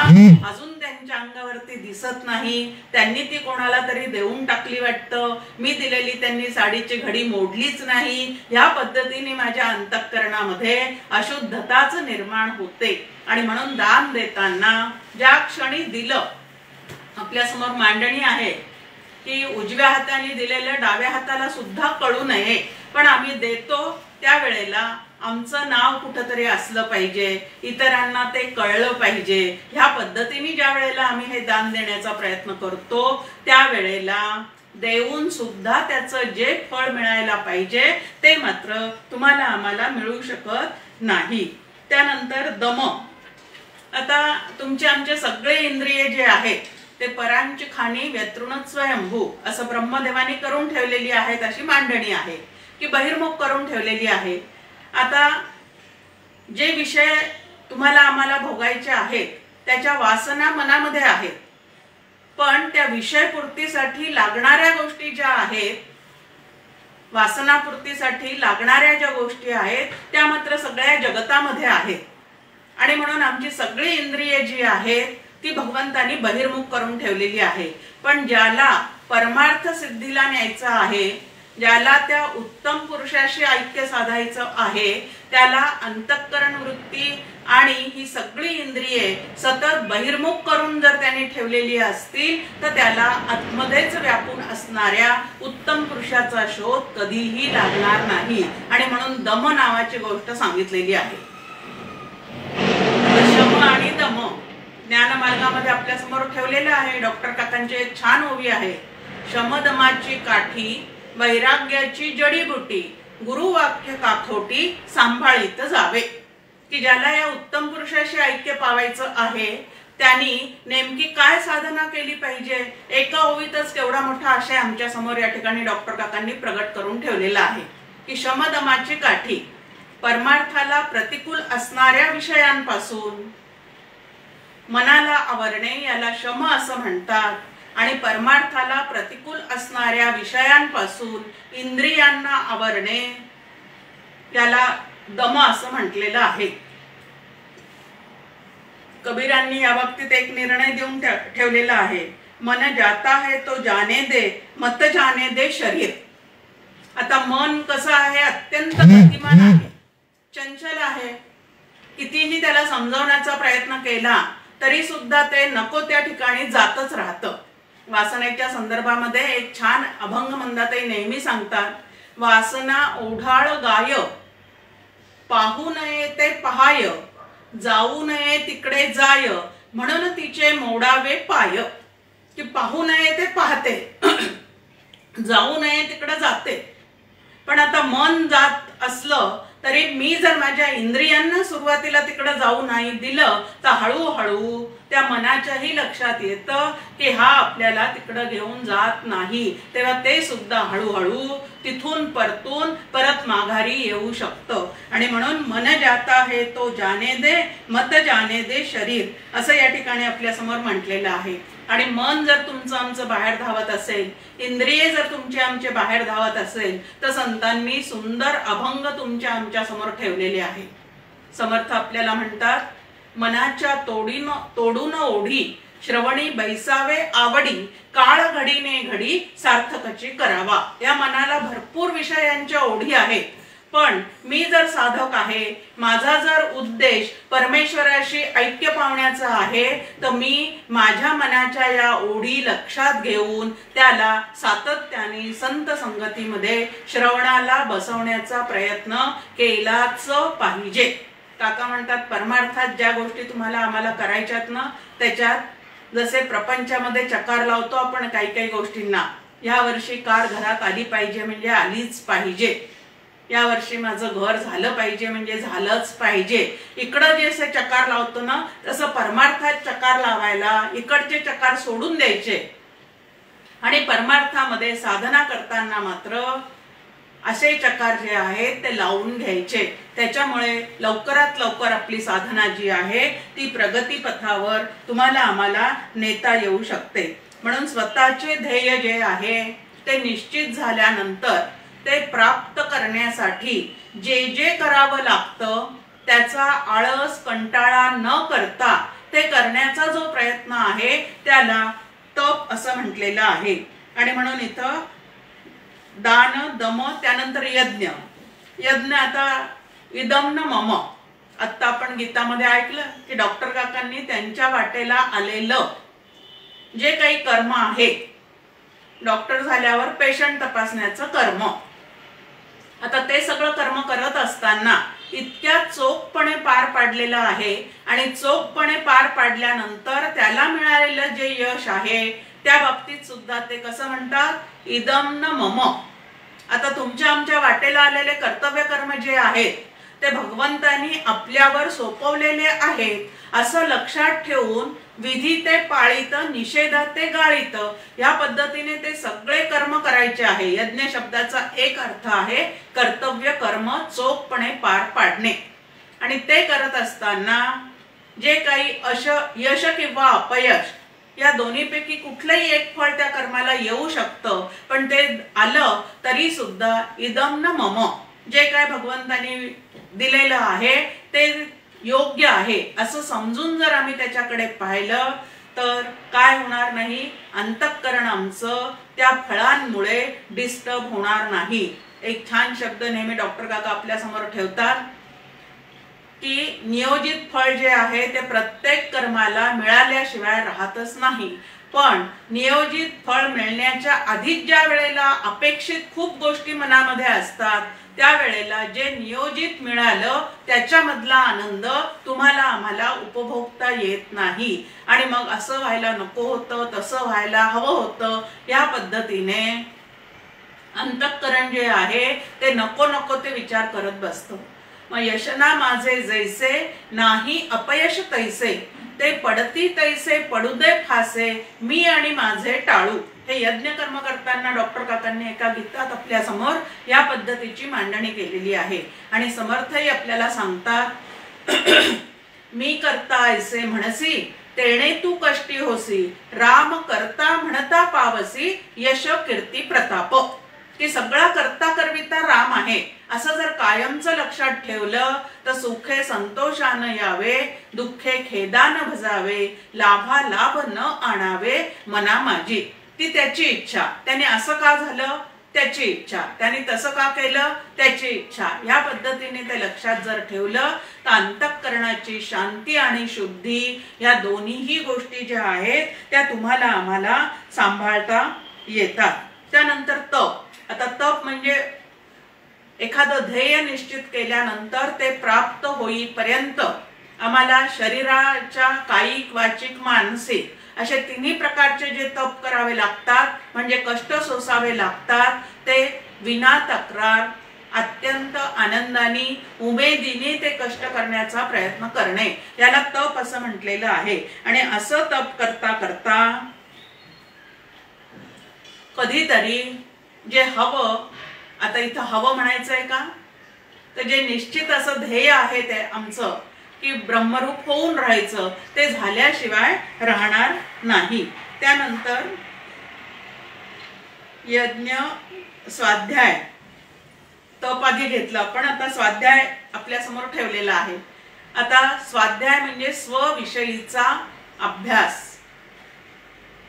अजून त्यांच्या अंगावरती दिसत नाही. त्यांनी ती कोणाला तरी देऊन टाकली वाटतं. मी दिलेली त्यांनी साडीची घडी मोडलीच नाही. या पद्धतीने माझ्या अंतःकरणामध्ये अशुद्धताच निर्माण होते. आणि म्हणून दान देताना ज्या क्षणी दिलं, आपल्या समोर मांडणी आहे की उजव्या हाताने दिलेलं डाव्या हाताला सुद्धा कळू नये, पण आम्ही देतो त्यावेळेला आमचं नाव कुठंतरी असलं पाहिजे, इतरांना ते कळलं पाहिजे. ह्या पद्धतीने ज्या वेळेला आम्ही हे दान देण्याचा प्रयत्न करतो त्यावेळेला देऊन सुद्धा त्याचं जे फळ मिळायला पाहिजे ते मात्र तुम्हाला आम्हाला मिळू शकत नाही. त्यानंतर दम. आता तुमचे आमचे सगळे इंद्रिय जे आहेत ते परांची खाणी व्यतृणत स्वयंभू असं ब्रह्मदेवाने करून ठेवलेली आहेत, अशी मांडणी आहे की बहिर्मुख करून ठेवलेली आहे. आता जे विषय तुम्हाला आम्हाला भोगायचे आहेत त्याच्या वासना मनामध्ये आहेत, पण त्या विषयपूर्तीसाठी लागणाऱ्या गोष्टी ज्या आहेत, वासनापूर्तीसाठी लागणाऱ्या ज्या गोष्टी आहेत त्या मात्र सगळ्या जगतामध्ये आहेत. आणि म्हणून आमची सगळी इंद्रिये जी आहेत ती भगवंतानी बहिर्मुख करून ठेवलेली आहे. पण ज्याला परमार्थ सिद्धीला न्यायचं आहे, ज्याला त्या उत्तम पुरुषाशी ऐक्य साधायचं आहे, त्याला अंतःकरण वृत्ती आणि ही सगळी इंद्रिये सतत बहिर्मुख करून जर त्यांनी ठेवलेली असतील तर त्याला आतमध्येच व्यापून असणाऱ्या उत्तम पुरुषाचा शोध कधीही लागणार नाही. आणि म्हणून दम नावाची गोष्ट सांगितलेली आहे. शम आणि दम ज्ञानमार्गामध्ये आपल्या समोर ठेवलेलं आहे. डॉक्टर काकांची एक छान ओवी आहे, शमदमाची काठी वैराग्याची जडीबुटी गुरुवाक्य काखोटी सांभाळीत जावे. की ज्याला या उत्तम पुरुषाशी ऐक्य पावायचं आहे त्यांनी नेमकी काय साधना केली पाहिजे, एका ओवीतच केवढा मोठा आशय आमच्या समोर या ठिकाणी डॉक्टर काकांनी प्रगट करून ठेवलेला आहे की शमदमाची काठी. परमार्थाला प्रतिकूल असणाऱ्या विषयांपासून मनाला आवरणे याला शम असं म्हणतात आणि परमार्थाला प्रतिकूल असणाऱ्या विषयांपासून इंद्रियांना आवरणे याला दम असं म्हटलेलं आहे। कबीरांनी या बाबतीत एक निर्णय देऊन ठेवलेला आहे, मन जाता है तो जाने दे, मत जाने दे शरीर। आता मन कसं आहे, अत्यंत गतिमान आहे, चंचल आहे। कितीही त्याला समजावण्याचा प्रयत्न केला तरी सुद्धा ते नको त्या ठिकाणी जातच राहतं। वासनेच्या संदर्भामध्ये एक छान अभंग मंदाताई नेहमी सांगतात, वासना ओढाळ गाय, पाहू नये ते पहाय, जाऊ नये तिकडे जाय, म्हणून तिचे मोडावे पाय। की पाहू नये ते पाहते, जाऊ नये तिकडे जाते। पण आता मन जात असलं तरी मी जर माझ्या इंद्रियांना सुरुवातीला तिकडे जाऊ नाही दिलं तर हळूहळू त्या मनाच्याही लक्षात येतं की हा आपल्याला तिकडे घेऊन जात नाही, तेव्हा ते सुद्धा हळूहळू तिथून परतून परत माघारी येऊ शकतं। आणि म्हणून मन जाता है तो जाने दे, मत जाने दे शरीर, असं या ठिकाणी आपल्या समोर म्हटलेलं आहे। आणि मन जर तुमचं आमचं बाहेर धावत असेल, इंद्रिये जर तुमचे आमचे बाहेर धावत असेल, तर संतांनी सुंदर अभंग तुमच्या आमच्या समोर ठेवलेले आहे। समर्थ आपल्याला म्हणतात, मनाच्या तोडून ओढी, श्रवणी बैसावे आवडी, काळ घडीने घडी सार्थकची करावा। या मनाला भरपूर विषयांच्या ओढी आहेत, पण मी जर साधक आहे, माझा जर उद्देश परमेश्वराशी ऐक्य पावण्याचा आहे, तर मी माझ्या मनाच्या या ओढी लक्षात घेऊन त्याला सातत्याने संत संगतीमध्ये श्रवणाला बसवण्याचा प्रयत्न केलाच पाहिजे। काका म्हणतात, परमार्थात ज्या गोष्टी तुम्हाला आम्हाला करायच्यात ना, त्याच्यात जसे प्रपंचामध्ये चकार लावतो आपण काही काही गोष्टींना, या वर्षी कार घरात आली पाहिजे म्हणजे आलीच पाहिजे, या वर्षी माझं घर झालं पाहिजे म्हणजे झालंच पाहिजे, इकडं जे चकार लावतो ना तसं परमार्थात चकार लावायला इकडचे चकार सोडून द्यायचे आणि परमार्थामध्ये साधना करताना मात्र असे चकार जे आहेत ते लावून घ्यायचे। त्याच्यामुळे लवकरात लवकर आपली साधना जी आहे ती प्रगती पथावर तुम्हाला आम्हाला नेता येऊ शकते। म्हणून स्वतःचे ध्येय जे आहे ते निश्चित झाल्यानंतर ते प्राप्त करण्यासाठी जे जे करावं लागतं त्याचा आळस कंटाळा न करता ते करण्याचा जो प्रयत्न आहे त्याला तप असं म्हटलेलं आहे। आणि म्हणून इथं दान, दम, त्यानंतर यज्ञ। यज्ञ आता इदम न मम, आता आपण गीतामध्ये ऐकलं की डॉक्टर काकांनी त्यांच्या वाटेला आलेलं जे काही कर्म आहे, डॉक्टर झाल्यावर पेशंट तपासण्याचं कर्म, आता ते सगळं कर्म करत असताना इतक्या चोखपणे पार पाडलेलं आहे आणि चोखपणे पार पाडल्यानंतर त्याला मिळालेलं जे यश आहे त्या बाबतीत सुद्धा ते कसं म्हणतात, इदम न मम। आता तुमच्या आमच्या वाटेला आलेले कर्तव्य कर्म जे आहेत ते भगवंतांनी आपल्यावर सोपवलेले आहेत असं लक्षात ठेवून विधी ते पाळीत, निषेधा ते गाळीत, या पद्धतीने ते सगळे कर्म करायचे आहे। यज्ञ शब्दाचा एक अर्थ आहे कर्तव्य कर्म चोखपणे पार पाडणे। आणि ते करत असताना जे काही यश किंवा अपयश या दोन्हीपैकी कुठलंही एक फळ त्या कर्माला येऊ शकतं, पण ते आलं तरी सुद्धा इदम न मम, जे काय भगवंतांनी दिलेलं आहे ते योग्य आहे असं समजून जर आम्ही त्याच्याकडे पाहिलं तर काय होणार नाही, अंतःकरण आमचं त्या फळांमुळे डिस्टर्ब होणार नाही। एक छान शब्द नेहमी डॉक्टर काका आपल्या समोर ठेवतात की नियोजित फळ जे आहे ते प्रत्येक कर्माला मिळाल्याशिवाय राहतच नाही, पण नियोजित फळ मिळण्याच्या आधी ज्या वेळेला अपेक्षित खूप गोष्टी मनामध्ये असतात त्यावेळेला जे नियोजित मिळालं त्याच्यामधला आनंद तुम्हाला आम्हाला उपभोगता येत नाही आणि मग असं व्हायला नको होतं, तसं व्हायला हवं होतं, या पद्धतीने अंतःकरण जे आहे ते नको नको ते विचार करत बसतं। मग यशना माझे जैसे नाही अपयश तैसे, ते पडती तैसे पडू दे फासे, मी आणि माझे टाळू। हे यज्ञ कर्म करताना डॉक्टर काकांनी एका गीतात आपल्या समोर या पद्धतीची मांडणी केलेली आहे. आणि समर्थही आपल्याला सांगतात, मी करता ऐसे म्हणसी तेणे तू कष्टी होसी, राम करता म्हणता पावसी यश कीर्ती प्रताप. की सगळा करता करविता राम आहे असं जर कायमचं लक्षात ठेवलं तर सुखे संतोषानं यावे, दुःखे खेदानं भजावे, लाभा लाभ न आणावे मना माझी. ती त्याची इच्छा. त्याने असं का झालं, त्याची इच्छा. त्याने तसं का केलं, त्याची इच्छा. या पद्धतीने ते लक्षात जर ठेवलं तर अंतःकरणाची शांती आणि शुद्धी या दोन्हीही गोष्टी ज्या आहेत त्या तुम्हाला आम्हाला सांभाळता येतात. त्यानंतर तप. आता तप म्हणजे एखादं ध्येय निश्चित केल्यानंतर ते प्राप्त होईपर्यंत आम्हाला शरीराच्या कायिक, वाचिक, मानसिक असे तिन्ही प्रकारचे जे तप करावे लागतात, म्हणजे कष्ट सोसावे लागतात, ते विना तक्रार अत्यंत आनंदाने उमेदीने ते कष्ट करण्याचा प्रयत्न करणे याला तप असं म्हटलेलं आहे. आणि असं तप करता करता कधीतरी जे हवं, आता इथं हवं म्हणायचंय का, तर जे निश्चित असं ध्येय आहे ते आमचं की ब्रह्मरूप होऊन राहायचं, ते झाल्याशिवाय राहणार नाही. त्यानंतर यज्ञ, स्वाध्याय, तप आधी घेतलं पण आता स्वाध्याय आपल्या समोर ठेवलेला आहे. आता स्वाध्याय म्हणजे स्वविषयीचा अभ्यास.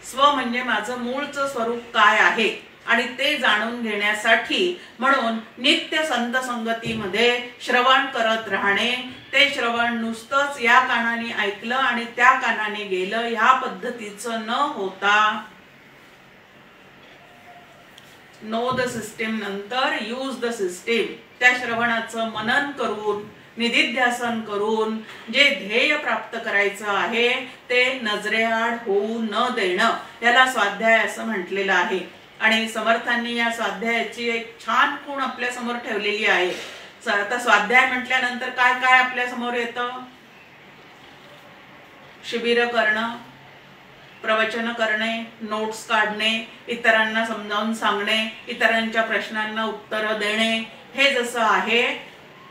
स्व म्हणजे माझं मूळचं स्वरूप काय आहे आणि ते जाणून घेण्यासाठी म्हणून नित्य संत संगतीमध्ये श्रवण करत राहणे. ते श्रवण नुसतंच या कानाने ऐकलं आणि त्या कानाने गेलं ह्या पद्धतीचं न होता नो द सिस्टीम नंतर यूज द सिस्टीम. त्या श्रवणाचं मनन करून, निधिध्यासन करून जे ध्येय प्राप्त करायचं आहे ते नजरेआड होऊ न देणं याला स्वाध्याय असं म्हटलेलं आहे. आणि समर्थांनी या स्वाध्यायाची एक छान खूण आपल्या समोर ठेवलेली आहे. आता स्वाध्याय म्हटल्यानंतर काय काय आपल्या समोर येतं, शिबिर करणं, प्रवचन करणे, नोट्स काढणे, इतरांना समजावून सांगणे, इतरांच्या प्रश्नांना उत्तर देणे, हे जसं आहे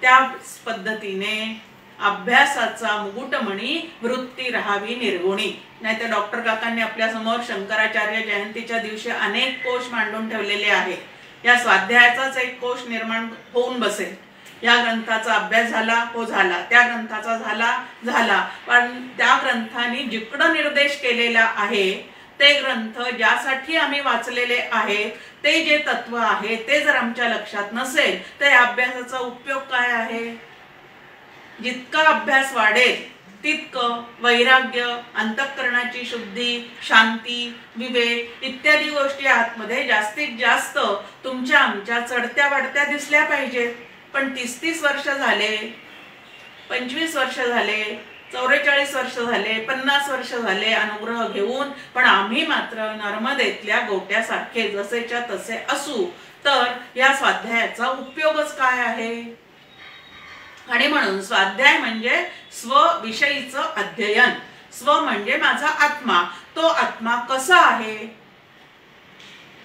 त्याच पद्धतीने अभ्यासाचा मुकुटमणी वृत्ती राहावी निर्गुणी. नाहीतर डॉक्टर काकांनी आपल्या समोर शंकराचार्य जयंतीच्या दिवशी अनेक कोश मांडून ठेवलेले आहे. या स्वाध्यायाचाच एक कोश निर्माण होऊन बसेल. या ग्रंथाचा अभ्यास झाला हो झाला, त्या ग्रंथाचा झाला, पण त्या ग्रंथाने जिकडं निर्देश केलेला आहे ते ग्रंथ ज्यासाठी आम्ही वाचलेले आहे ते जे तत्व आहे ते जर आमच्या लक्षात नसेल तर अभ्यासाचा उपयोग काय आहे. जितका अभ्यास वाढेल तितकं वैराग्य, अंतःकरणाची शुद्धी, शांती, विवेक इत्यादी गोष्टी आतमध्ये जास्तीत जास्त तुमच्या आमच्या चढत्या वाढत्या दिसल्या पाहिजेत. पण 30-30 वर्ष झाले, 25 वर्ष झाले, 44 वर्ष झाले, 50 वर्ष झाले अनुग्रह घेऊन, पण आम्ही मात्र नर्मदेतल्या गोट्यासारखे जसेच्या तसे असू तर या स्वाध्यायाचा उपयोगच काय आहे. आणि म्हणून स्वाध्याय म्हणजे स्वविषयीचं अध्ययन. स्व म्हणजे माझा आत्मा. तो आत्मा कसा आहे,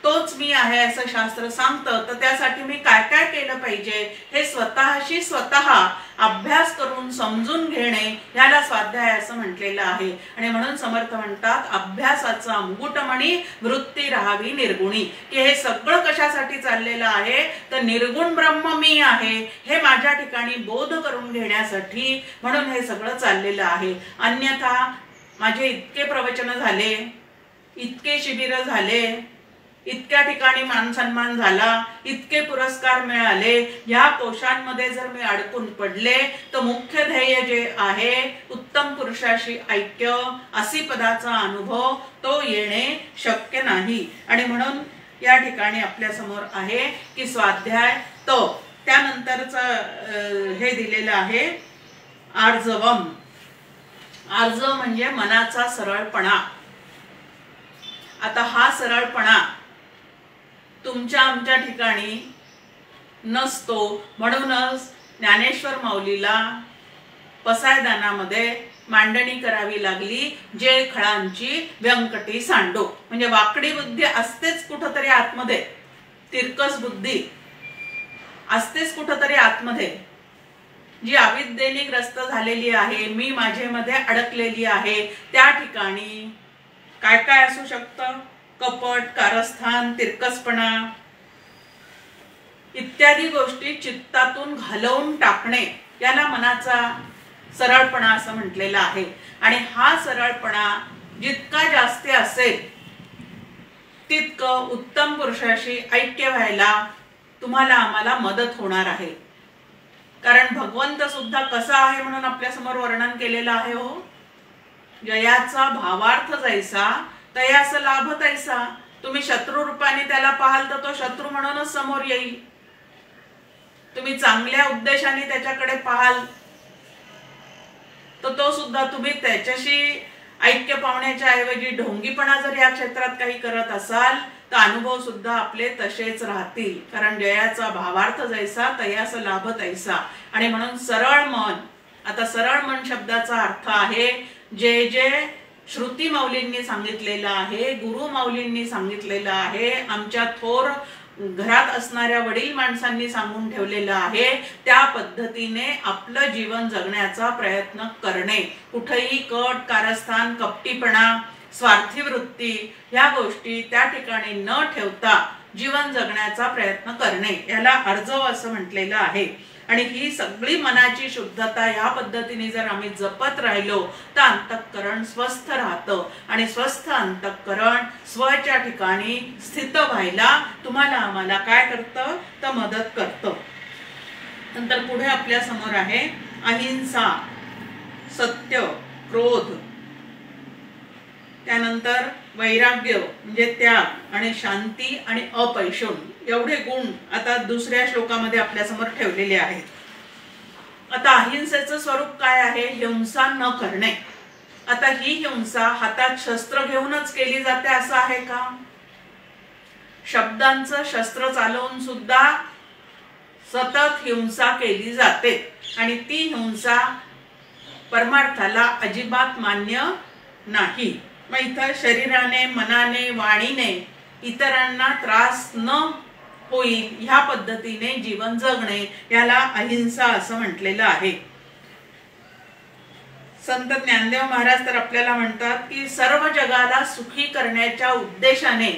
तोच मी आहे असं शास्त्र सांगतं. तर त्यासाठी मी काय काय केलं पाहिजे हे स्वतःशी स्वतः अभ्यास करून समजून घेणे याला स्वाध्याय असं म्हटलेलं आहे. आणि म्हणून समर्थ म्हणतात अभ्यासाचा मुकुटमणी वृत्ती राहावी निर्गुणी. की हे सगळं कशासाठी चाललेलं आहे तर निर्गुण ब्रह्म मी आहे हे माझ्या ठिकाणी बोध करून घेण्यासाठी. म्हणून हे सगळं चाललेलं आहे. अन्यथा माझे इतके प्रवचन झाले, इतके शिबिर झाले, इतक्या ठिकाणी मान सन्मान झाला, इतके पुरस्कार मिळाले, या कोशांमध्ये जर मी अडकून पडले तर मुख्य ध्येय जे आहे उत्तम पुरुषाशी ऐक्य, असी पदाचा अनुभव तो येणे शक्य नाही. आणि म्हणून या ठिकाणी आपल्या समोर आहे की स्वाध्याय तो त्यानंतरचं हे दिलेलं आहे आर्जवम. आर्जव म्हणजे मनाचा सरळपणा. आता हा सरळपणा तुमच्या आमच्या ठिकाणी नसतो. म्हणूनच ज्ञानेश्वर माऊलीला पसायदानामध्ये मांडणी करावी लागली, जे खळांची व्यंकटी सांडो. म्हणजे वाकडी बुद्धी असतेच कुठंतरी आतमध्ये, तिरकस बुद्धी असतेच कुठंतरी आतमध्ये, जी अविद्येने ग्रस्त झालेली आहे, मी माझेमध्ये अडकलेली आहे. त्या ठिकाणी काय काय असू शकतं? कपट, कारस्थान, तिरकसपणा इत्यादी गोष्टी चित्तातून घालवून टाकणे, याला मनाचा सरळपणा असं म्हटलेलं आहे. आणि हा सरळपणा जितका जास्त असेल तितकं उत्तम पुरुषाशी ऐक्य व्हायला तुम्हाला आम्हाला मदत होणार आहे. कारण भगवंत सुद्धा कसा आहे म्हणून आपल्या समोर वर्णन केलेलं आहे. हो, जयाचा भावार्थ जैसा तयास लाभ तैसा. तुम्ही शत्रू रूपाने त्याला पाहाल तर तो शत्रू म्हणूनच समोर येईल. तुम्ही चांगल्या उद्देशाने त्याच्याकडे पाहाल तर तो सुद्धा, तुम्ही त्याच्याशी ऐक्य पावण्याच्या ऐवजी ढोंगीपणा जर या क्षेत्रात काही करत असाल तर अनुभव सुद्धा आपले तसेच राहतील. कारण जयाचा भावार्थ जैसा तयास लाभ तैसा. आणि म्हणून सरळ मन, आता सरळ मन शब्दाचा अर्थ आहे जे जे श्रुती माऊलींनी सांगितलेलं आहे, गुरु माऊलींनी सांगितलेलं आहे, आमच्या थोर घरात असणाऱ्या वडील माणसांनी सांगून ठेवलेलं आहे, त्या पद्धतीने आपलं जीवन जगण्याचा प्रयत्न करणे. कुठेही कट, कारस्थान, कपटीपणा, स्वार्थी वृत्ती ह्या गोष्टी त्या ठिकाणी न ठेवता जीवन जगण्याचा प्रयत्न करणे, याला अर्जव असं म्हटलेलं आहे. आणि ही सगळी मनाची शुद्धता ह्या पद्धतीने जर आम्ही जपत राहिलो तर अंतःकरण स्वस्थ राहतं. आणि स्वस्थ अंतःकरण स्वच्या ठिकाणी स्थित व्हायला तुम्हाला आम्हाला काय करतं तर मदत करतं. नंतर पुढे आपल्या समोर आहे अहिंसा, सत्य, क्रोध, त्यानंतर वैराग्य म्हणजे त्याग आणि शांती आणि अपैशन, एवढे गुण आता दुसऱ्या श्लोकामध्ये आपल्या समोर ठेवलेले आहेत. आता अहिंसेचं स्वरूप काय आहे? हिंसा न करणे. आता ही हिंसा हातात शस्त्र घेऊनच केली जाते असं आहे का? शब्दांचं शस्त्र चालवून सुद्धा सतत हिंसा केली जाते आणि ती हिंसा परमार्थाला अजिबात मान्य नाही. मग इथं शरीराने, मनाने, वाणीने इतरांना त्रास न होईल ह्या पद्धतीने जीवन जगणे, याला अहिंसा असं म्हटलेलं आहे. संत ज्ञानदेव महाराज तर आपल्याला म्हणतात की सर्व जगाला सुखी करण्याच्या उद्देशाने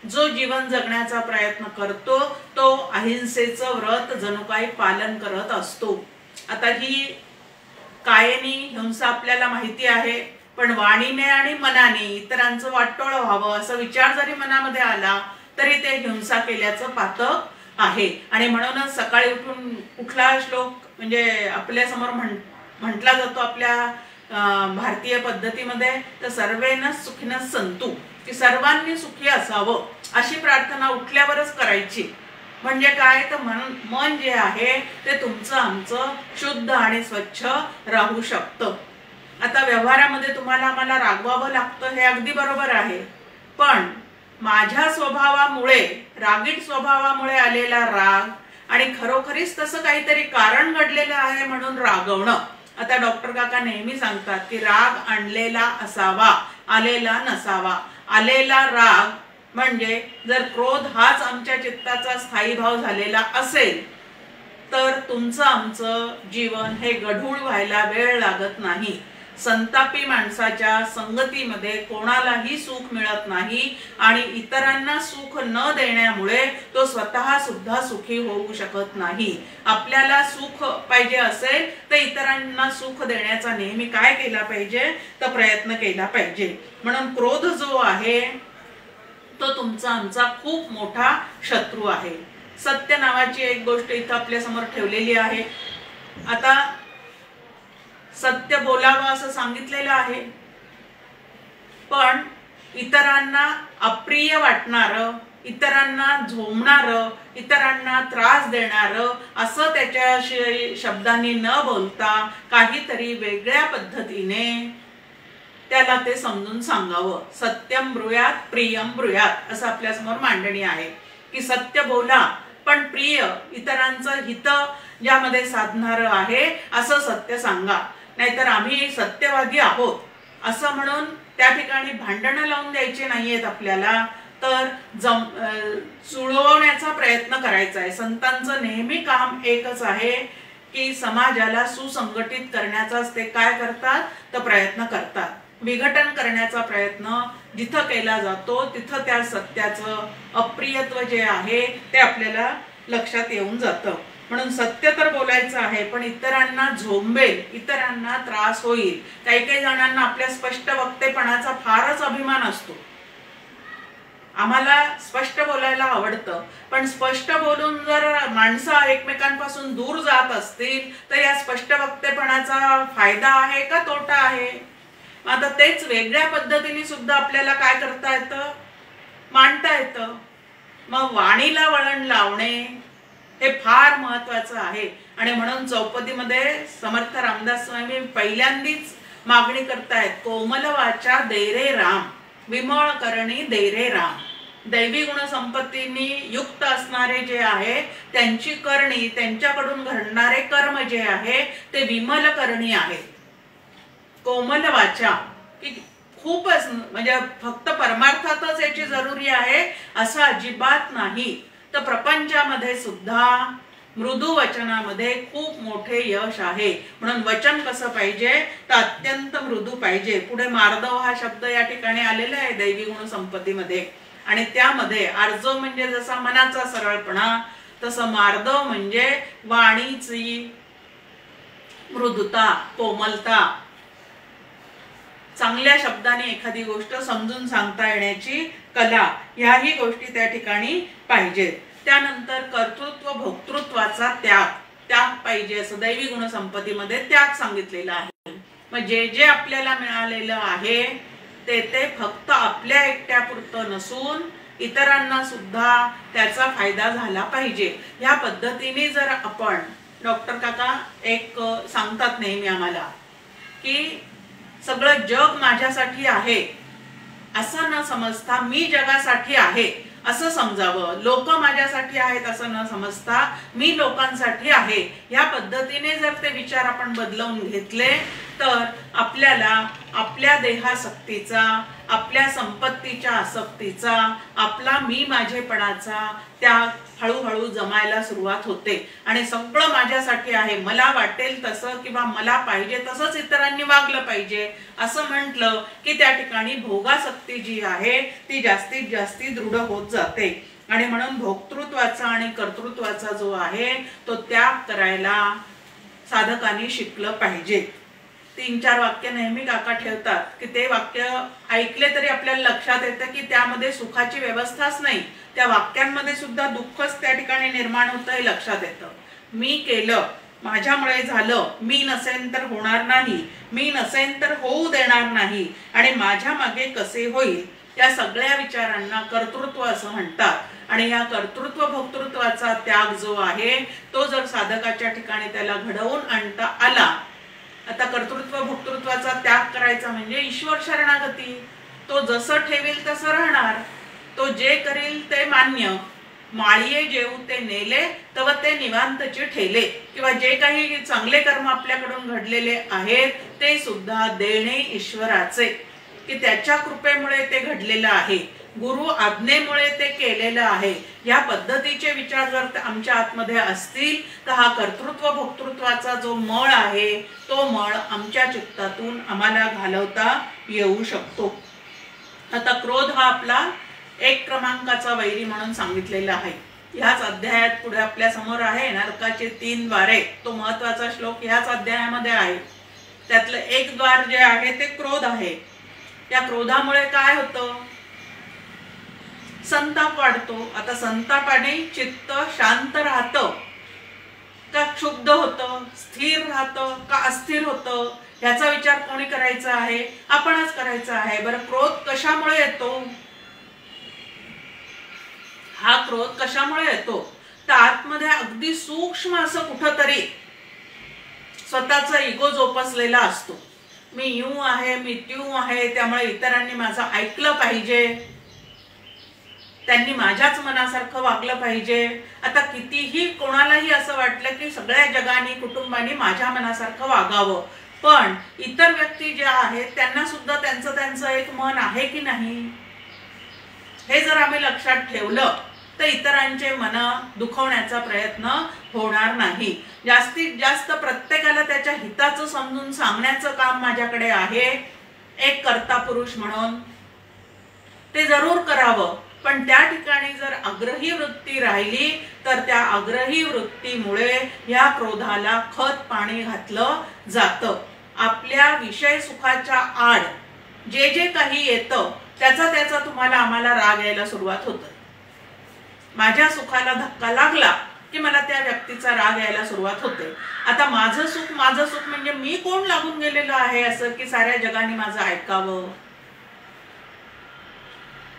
जो जीवन जगण्याचा प्रयत्न करतो तो अहिंसेचं व्रत जणू काही पालन करत असतो. आता ही कायेनी हिंसा आपल्याला माहिती आहे, पण वाणीने आणि मनाने इतरांचं वाटोळं व्हावं असं विचार जरी मनामध्ये आला तरी ते हिंसा केल्याचं पातक आहे. आणि म्हणूनच सकाळी उठून कुठला श्लोक म्हणजे आपल्या समोर म्हटला जातो आपल्या भारतीय पद्धतीमध्ये, तर सर्वेन सुखिनः सन्तु, की सर्वांनी सुखी असावं अशी प्रार्थना उठल्यावरच करायची. म्हणजे काय तर मन जे आहे ते तुमचं आमचं शुद्ध आणि स्वच्छ राहू शकतं. आता व्यवहारामध्ये तुम्हाला आम्हाला रागवावं लागतं हे अगदी बरोबर आहे, पण माझ्या स्वभावामुळे, रागीट स्वभावामुळे आलेला राग आणि खरोखरीच तसं काहीतरी कारण घडलेलं आहे म्हणून रागवणं. आता डॉक्टर काका नेहमी सांगतात की राग आणलेला असावा, आलेला नसावा. आलेला राग म्हणजे जर क्रोध हाच आमच्या चित्ताचा स्थायी भाव झालेला असेल तर तुमचं आमचं जीवन हे गढूळ व्हायला वेळ लागत नाही. संतापी माणसाच्या संगतीमध्ये कोणालाही सुख मिळत नाही आणि इतरांना सुख न देण्यामुळे तो स्वतः सुद्धा सुखी होऊ शकत नाही. आपल्याला सुख पाहिजे असेल तर इतरांना सुख देण्याचा नेहमी काय केला पाहिजे तर प्रयत्न केला पाहिजे. म्हणून क्रोध जो आहे तो तुमचा आमचा खूप मोठा शत्रू आहे. सत्य नावाची एक गोष्ट इथं आपल्या समोर ठेवलेली आहे. आता सत्य बोलावं असं सांगितलेलं आहे, पण इतरांना अप्रिय वाटणारं, इतरांना झोमणारं, इतरांना त्रास देणारं असं त्याच्या शब्दांनी न बोलता काहीतरी वेगळ्या पद्धतीने त्याला ते समजून सांगावं. सत्यम ब्रूयात प्रियम ब्रूयात असं आपल्या समोर मांडणी आहे की सत्य बोला पण प्रिय, इतरांचं हित ज्यामध्ये साधणारं आहे असं सत्य सांगा. नाहीतर आम्ही सत्यवादी आहोत असं म्हणून त्या ठिकाणी भांडणं लावून द्यायची नाहीयेत आपल्याला, तर जुळवण्याचा प्रयत्न करायचा आहे. संतांचं नेहमी काम एकच आहे की समाजाला सुसंघटित करण्याचाच ते काय करतात तर प्रयत्न करतात. विघटन करण्याचा प्रयत्न जिथं केला जातो तिथं त्या सत्याचं अप्रियत्व जे आहे ते आपल्याला लक्षात येऊन जातं. म्हणून सत्य तर बोलायचं आहे, पण इतरांना झोंबेल, इतरांना त्रास होईल. काही काही जणांना आपल्या स्पष्ट वक्तेपणाचा फारच अभिमान असतो. आम्हाला स्पष्ट बोलायला आवडतं, पण स्पष्ट बोलून जर माणसं एकमेकांपासून दूर जात असतील तर या स्पष्ट वक्तेपणाचा फायदा आहे का तोटा आहे? आता तेच वेगळ्या पद्धतीने सुद्धा आपल्याला काय करता येतं, मांडता येतं. मग वाणीला वळण लावणे हे फार महत्वाचं आहे. आणि म्हणून चौपदीमध्ये समर्थ रामदास स्वामी पहिल्यांदीच मागणी करतायत, कोमल वाचा दे रे राम, विमळ करणी दे रे राम. दैवी गुण संपत्तीनी युक्त असणारे जे आहे त्यांची करणी, त्यांच्याकडून घडणारे कर्म जे आहे ते विमल करणी आहे. कोमल वाचा की खूपच, म्हणजे फक्त परमार्थातच याची जरुरी आहे असं अजिबात नाही, तर प्रपंचामध्ये सुद्धा मृदू वचनामध्ये खूप मोठे यश आहे. म्हणून वचन कसं पाहिजे तर अत्यंत मृदू पाहिजे. पुढे मार्दव हा शब्द या ठिकाणी आलेला आहे दैवी गुण संपत्तीमध्ये, आणि त्यामध्ये आर्जव म्हणजे जसा मनाचा सरळपणा, तसं मार्दव म्हणजे वाणीची मृदुता, कोमलता, चांगल्या शब्दाने एखादी गोष्ट समजून सांगता येण्याची कला, ह्याही गोष्टी त्या ठिकाणी पाहिजेत. त्यानंतर कर्तृत्व भोक्तृत्वाचा त्याग पाहिजे असं दैवी गुणसंपत्तीमध्ये त्याग सांगितलेला आहे. मग जे जे आपल्याला मिळालेलं आहे ते फक्त आपल्या एकट्यापुरतं नसून इतरांना सुद्धा त्याचा फायदा झाला पाहिजे. या पद्धतीने जर आपण, डॉक्टर काका एक सांगतात नेहमी आम्हाला की सगळं जग माझ्यासाठी आहे असं न समजता मी जगासाठी आहे असं समजावं. लोक माझ्यासाठी आहेत असं न समजता मी लोकांसाठी आहे. या पद्धतीने जर ते विचार आपण बदलवून घेतले तर आपल्याला आपल्या देहासक्तीचा, आपल्या संपत्तीच्या आसक्तीचा, आपला मी माझेपणाचा त्याग हळूहळू जमायला सुरुवात होते. आणि सगळं माझ्यासाठी आहे, मला वाटेल तसं किंवा मला पाहिजे तसंच इतरांनी वागलं पाहिजे असं म्हटलं की त्या ठिकाणी भोगासक्ती जी आहे ती जास्तीत जास्त दृढ होत जाते. आणि म्हणून भोक्तृत्वाचा आणि कर्तृत्वाचा जो आहे तो त्याग करायला साधकांनी शिकलं पाहिजे. 3-4 वाक्य नेहमी काका ठेवतात की ते वाक्य ऐकले तरी आपल्याला लक्षात येतं की त्यामध्ये सुखाची व्यवस्थाच नाही, त्या वाक्यांमध्ये सुद्धा दुःखच त्या ठिकाणी निर्माण होतं हे लक्षात येतं. मी केलं, माझ्यामुळे झालं, मी नसेन तर होणार नाही, मी नसेन तर होऊ देणार नाही, आणि माझ्या मागे कसे होईल, या सगळ्या विचारांना कर्तृत्व असं म्हणतात. आणि या कर्तृत्व भोक्तृत्वाचा त्याग जो आहे तो जर साधकाच्या ठिकाणी त्याला घडवून आणता आला, आता कर्तृत्व भोक्तृत्वाचा त्याग करायचा म्हणजे ईश्वर शरणागती. तो जसं ठेवेल तसं राहणार, तो जे करील ते मान्य. माळिये जेऊ ते नेले तव ते निवांतचे ठेले, किंवा जे काही चांगले कर्म आपल्याकडून घडलेले आहेत ते सुद्धा देणे ईश्वराचे, की त्याच्या कृपेमुळे ते घडलेलं आहे, गुरु आज्ञेमुळे ते केलेलं आहे. या पद्धतीचे विचार जर आमच्या आतमध्ये असतील तर हा कर्तृत्व भोक्तृत्वाचा जो मळ आहे तो मळ आमच्या चित्तातून आम्हाला घालवता येऊ शकतो. आता क्रोध हा आपला 1 क्रमांकाचा वैरी म्हणून सांगितलेला आहे. ह्याच अध्यायात पुढे आपल्या समोर आहे नरकाचे 3 द्वारे, तो महत्वाचा श्लोक ह्याच अध्यायामध्ये आहे. त्यातलं एक द्वार जे आहे ते क्रोध आहे. या क्रोधामुळे काय होतं, संताप वाढतो. आता संतापाने चित्त शांत राहतं का क्षुब्ध होतं, स्थिर राहतं का अस्थिर होतं, ह्याचा विचार कोणी करायचा आहे, आपणच करायचा आहे. बरं, क्रोध कशामुळे येतो, हा क्रोध कशामुळे येतो तर आतमध्ये अगदी सूक्ष्म असं कुठंतरी स्वतःचा इगो जोपासलेला असतो. मी यूं आहे, मी त्यूं आहे, त्यामुळे इतरांनी माझं ऐकलं पाहिजे, त्यांनी माझ्याच मनासारखं वागलं पाहिजे. आता कितीही कोणालाही असं वाटलं की सगळ्या जगाने, कुटुंबाने माझ्या मनासारखं वागावं, पण इतर व्यक्ती ज्या आहेत त्यांना सुद्धा त्यांचं एक मन आहे की नाही, हे जर आम्ही लक्षात ठेवलं तर इतरांचे मन दुखवण्याचा प्रयत्न होणार नाही. जास्तीत जास्त प्रत्येकाला त्याच्या हिताचं समजून सांगण्याचं काम माझ्याकडे आहे एक कर्ता पुरुष म्हणून. ते जरूर करावं, पण त्या ठिकाणी जर आग्रही वृत्ती राहिली तर त्या आग्रही वृत्तीमुळे या क्रोधाला खत पाणी घातलं जातं. आपल्या विषय सुखाच्या आड जे जे काही येतं त्याचा तुम्हाला आम्हाला राग यायला सुरुवात होतं. माझ्या सुखाला धक्का लागला की मला त्या व्यक्तीचा राग यायला सुरुवात होते. आता माझं सुख म्हणजे मी कोण लागून गेलेलं आहे असं की साऱ्या जगाने माझं ऐकावं,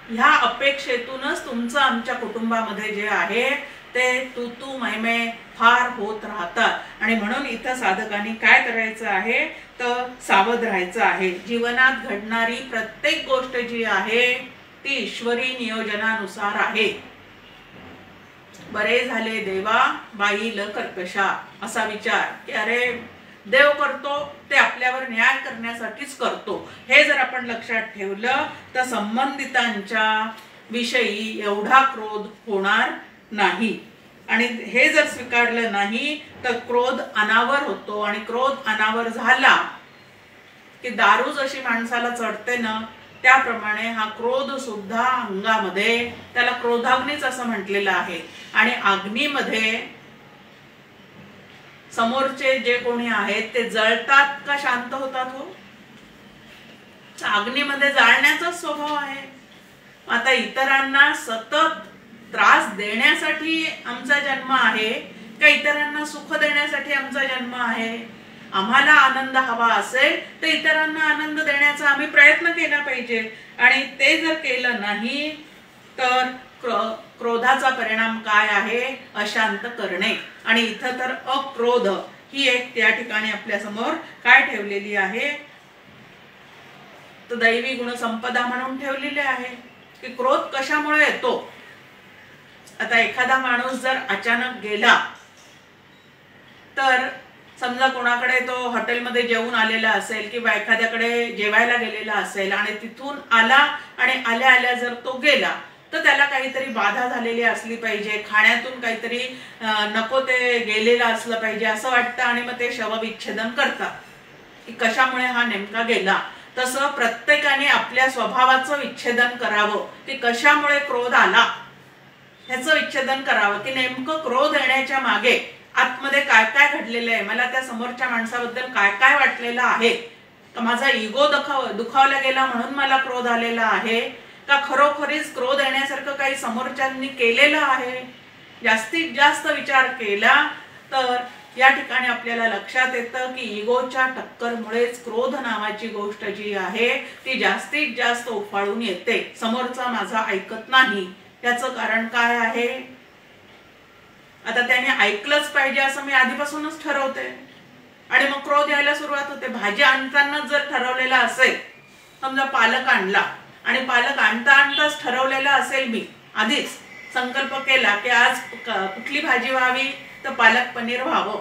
ह्या अपेक्षेतूनच तुमचं आमच्या कुटुंबामध्ये जे आहे ते तू मैमे फार होत राहतात. आणि म्हणून इथं साधकांनी काय करायचं आहे तर सावध राहायचं आहे. जीवनात घडणारी प्रत्येक गोष्ट जी आहे ती ईश्वरी नियोजनानुसार आहे. बरे झाले देवा बाई ल कर्कशा असा विचार की अरे देव करतो ते आपल्यावर न्याय करण्यासाठीच करतो, हे जर आपण लक्षात ठेवलं तर संबंधितांच्या विषयी एवढा क्रोध होणार नाही. आणि हे जर स्वीकारलं नाही तर क्रोध अनावर होतो. आणि क्रोध अनावर झाला की दारू जशी माणसाला चढते ना त्याप्रमाणे हा क्रोध सुद्धा अंगामध्ये, त्याला क्रोधाग्नीच असं म्हटलेलं आहे. आणि अग्नीमध्ये समोरचे जे कोणी आहेत ते जळतात का शांत होतात हो? अग्नीमध्ये जाळण्याचा स्वभाव आहे. आता इतरांना सतत त्रास देण्यासाठी आमचा जन्म आहे का इतरांना सुख देण्यासाठी आमचा जन्म आहे? आम्हाला आनंद हवा असेल तर इतरांना आनंद देण्याचा आम्ही प्रयत्न केला पाहिजे. आणि ते जर केलं नाही तर क्रोधाचा परिणाम काय आहे? अशांत करणे. आणि इथं तर अक्रोध ही एक त्या ठिकाणी आपल्या समोर काय ठेवलेली आहे तर दैवी गुण संपदा म्हणून ठेवलेली आहे की क्रोध कशामुळे येतो. आता एखादा माणूस जर अचानक गेला तर समजा कोणाकडे तो हॉटेलमध्ये जेवून आलेला असेल किंवा एखाद्याकडे जेवायला गेलेला असेल आणि तिथून आला आणि आल्या आल्या जर तो गेला तर त्याला काहीतरी बाधा झालेली असली पाहिजे, खाण्यातून काहीतरी नको ते गेलेलं असलं पाहिजे असं वाटतं. आणि मग ते शवविच्छेदन करतात की कशामुळे हा नेमका गेला. तसं प्रत्येकाने आपल्या स्वभावाचं विच्छेदन करावं की कशामुळे क्रोध आला ह्याचं विच्छेदन करावं की नेमकं क्रोध येण्याच्या मागे आतमध्ये काय काय घडलेलं आहे, मला त्या समोरच्या माणसाबद्दल काय काय वाटलेलं आहे, का माझा इगो दुखावला गेला म्हणून मला क्रोध आलेला आहे, का खरोखरीच क्रोध येण्यासारखं काही समोरच्यांनी केलेलं आहे. जास्तीत जास्त विचार केला तर या ठिकाणी आपल्याला लक्षात येतं की इगोच्या टक्करमुळेच क्रोध नावाची गोष्ट जी आहे ती जास्तीत जास्त उफाळून येते. समोरचा माझा ऐकत नाही, त्याचं कारण काय आहे? आता त्याने ऐकलंच पाहिजे असं मी आधीपासूनच ठरवते आणि मग क्रोध यायला सुरुवात होते. भाजी आणताना जर ठरवलेला असेल, समजा पालक आणला आणि पालक आणताच ठरवलेला असेल, मी आधीच संकल्प केला की आज कुठली भाजी व्हावी तर पालक पनीर व्हावं.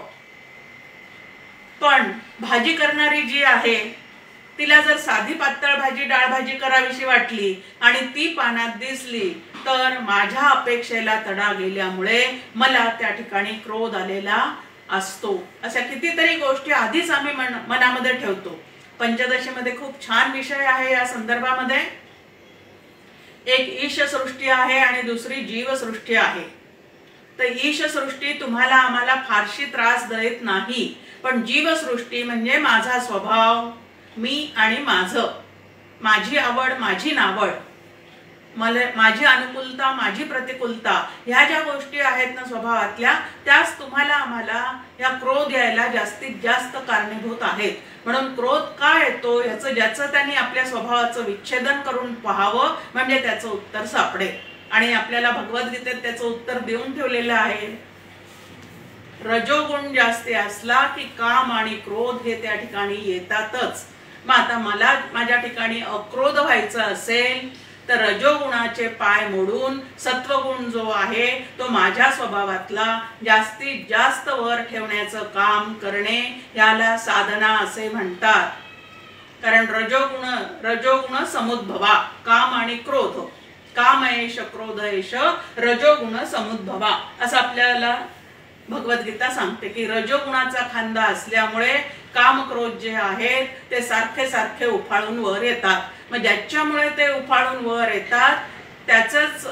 पण भाजी करणारी जी आहे तिला जर साधी पातळ भाजी डाळ भाजी करावीशी वाटली आणि ती पानात दिसली तर माझ्या अपेक्षेला तडा गेल्यामुळे मला त्या ठिकाणी क्रोध आलेला असतो. अशा कितीतरी गोष्टी आधीच आम्ही मनामध्ये ठेवतो. पंचदशीमध्ये खूप छान विषय आहे या संदर्भामध्ये. एक ईश सृष्टी आहे आणि दुसरी जीव सृष्टी आहे. तर ईश सृष्टी तुम्हाला आम्हाला फारशी त्रास देत नाही, पण जीव सृष्टी म्हणजे माझा स्वभाव, मी आणि माझं, माझी आवड माझी नावड, माझी अनुकूलता माझी प्रतिकूलता, ह्या ज्या गोष्टी आहेत ना स्वभावातल्या, त्याच तुम्हाला आम्हाला या क्रोध यायला जास्तीत जास्त कारणीभूत आहेत. म्हणून क्रोध का येतो याचं ज्याचं त्यांनी आपल्या स्वभावाचं विच्छेदन करून पाहावं म्हणजे त्याचं उत्तर सापडेल. आणि आपल्याला भगवद्गीतेत त्याचं उत्तर देऊन ठेवलेलं आहे. रजोगुण जास्ती असला की काम आणि क्रोध हे त्या ठिकाणी येतातच. मग आता मला माझ्या ठिकाणी अक्रोध व्हायचं असेल तर रजोगुणाचे पाय मोडून सत्वगुण जो आहे तो माझ्या स्वभावातला जास्तीत जास्त वर ठेवण्याचं काम करणे याला साधना असे म्हणतात. कारण रजोगुण समुद्भवा, काम आणि क्रोध, काम एष क्रोध एष रजोगुण समुद्भवा असं आपल्याला भगवद्गीता सांगते की रजोगुणाचा खांदा असल्यामुळे काम क्रोध जे आहेत ते सारखे सारखे उफाळून वर येतात. मग ज्याच्यामुळे ते उफाळून वर येतात त्याचाच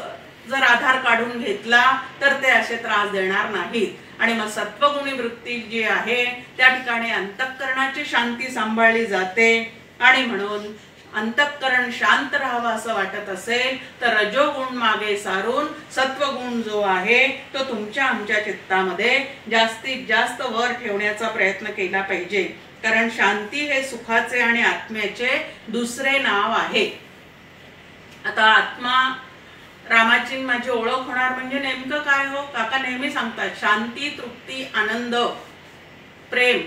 जर आधार काढून घेतला तर ते असे त्रास देणार नाहीत. आणि मग सत्वगुणी वृत्ती जी आहे त्या ठिकाणी अंतःकरणाची शांती सांभाळली जाते. आणि म्हणून अंतःकरण शांत राहावं असं वाटत असेल तर रजोगुण मागे सारून सत्वगुण जो आहे तो तुमच्या आमच्या चित्तामध्ये जास्तीत जास्त वर ठेवण्याचा प्रयत्न केला पाहिजे. कारण शांती हे सुखाचे आणि आत्म्याचे दुसरे नाव आहे. आता आत्मा रामाची माझी ओळख होणार म्हणजे नेमकं काय हो? काका नेहमी सांगतात शांती, तृप्ती, आनंद, प्रेम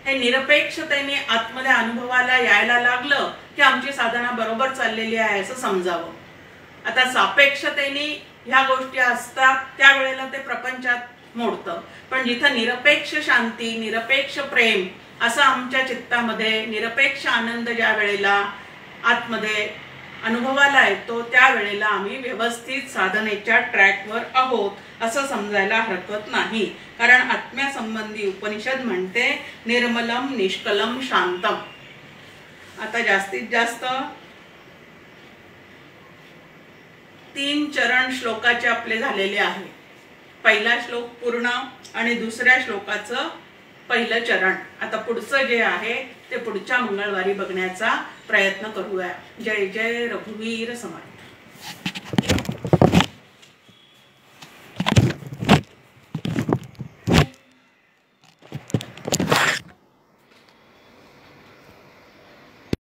हे निरपेक्षतेने आतमध्ये अनुभवाला यायला लागलं की आमची साधना बरोबर चाललेली आहे असं समजावं. आता सापेक्षतेने ह्या गोष्टी असतात त्यावेळेला ते प्रपंचात मोडतं. पण जिथं निरपेक्ष शांती, निरपेक्ष प्रेम असं आमच्या चित्तामध्ये, निरपेक्ष आनंद ज्या वेळेला आतमध्ये अनुभवाला येतो त्यावेळेला आम्ही व्यवस्थित साधनेच्या ट्रॅकवर आहोत असं समजायला हरकत नाही. कारण आत्म्यासंबंधी उपनिषद म्हणते निर्मलम निष्कलम शांतम. आता जास्तीत जास्त 3 चरण श्लोकाचे आपले झालेले आहे. पहिला श्लोक पूर्ण आणि दुसऱ्या श्लोकाचं पहिलं चरण. आता पुढचं जे आहे ते पुढच्या मंगळवारी बघण्याचा प्रयत्न करूया. जय जय रघुवीर समर्थ.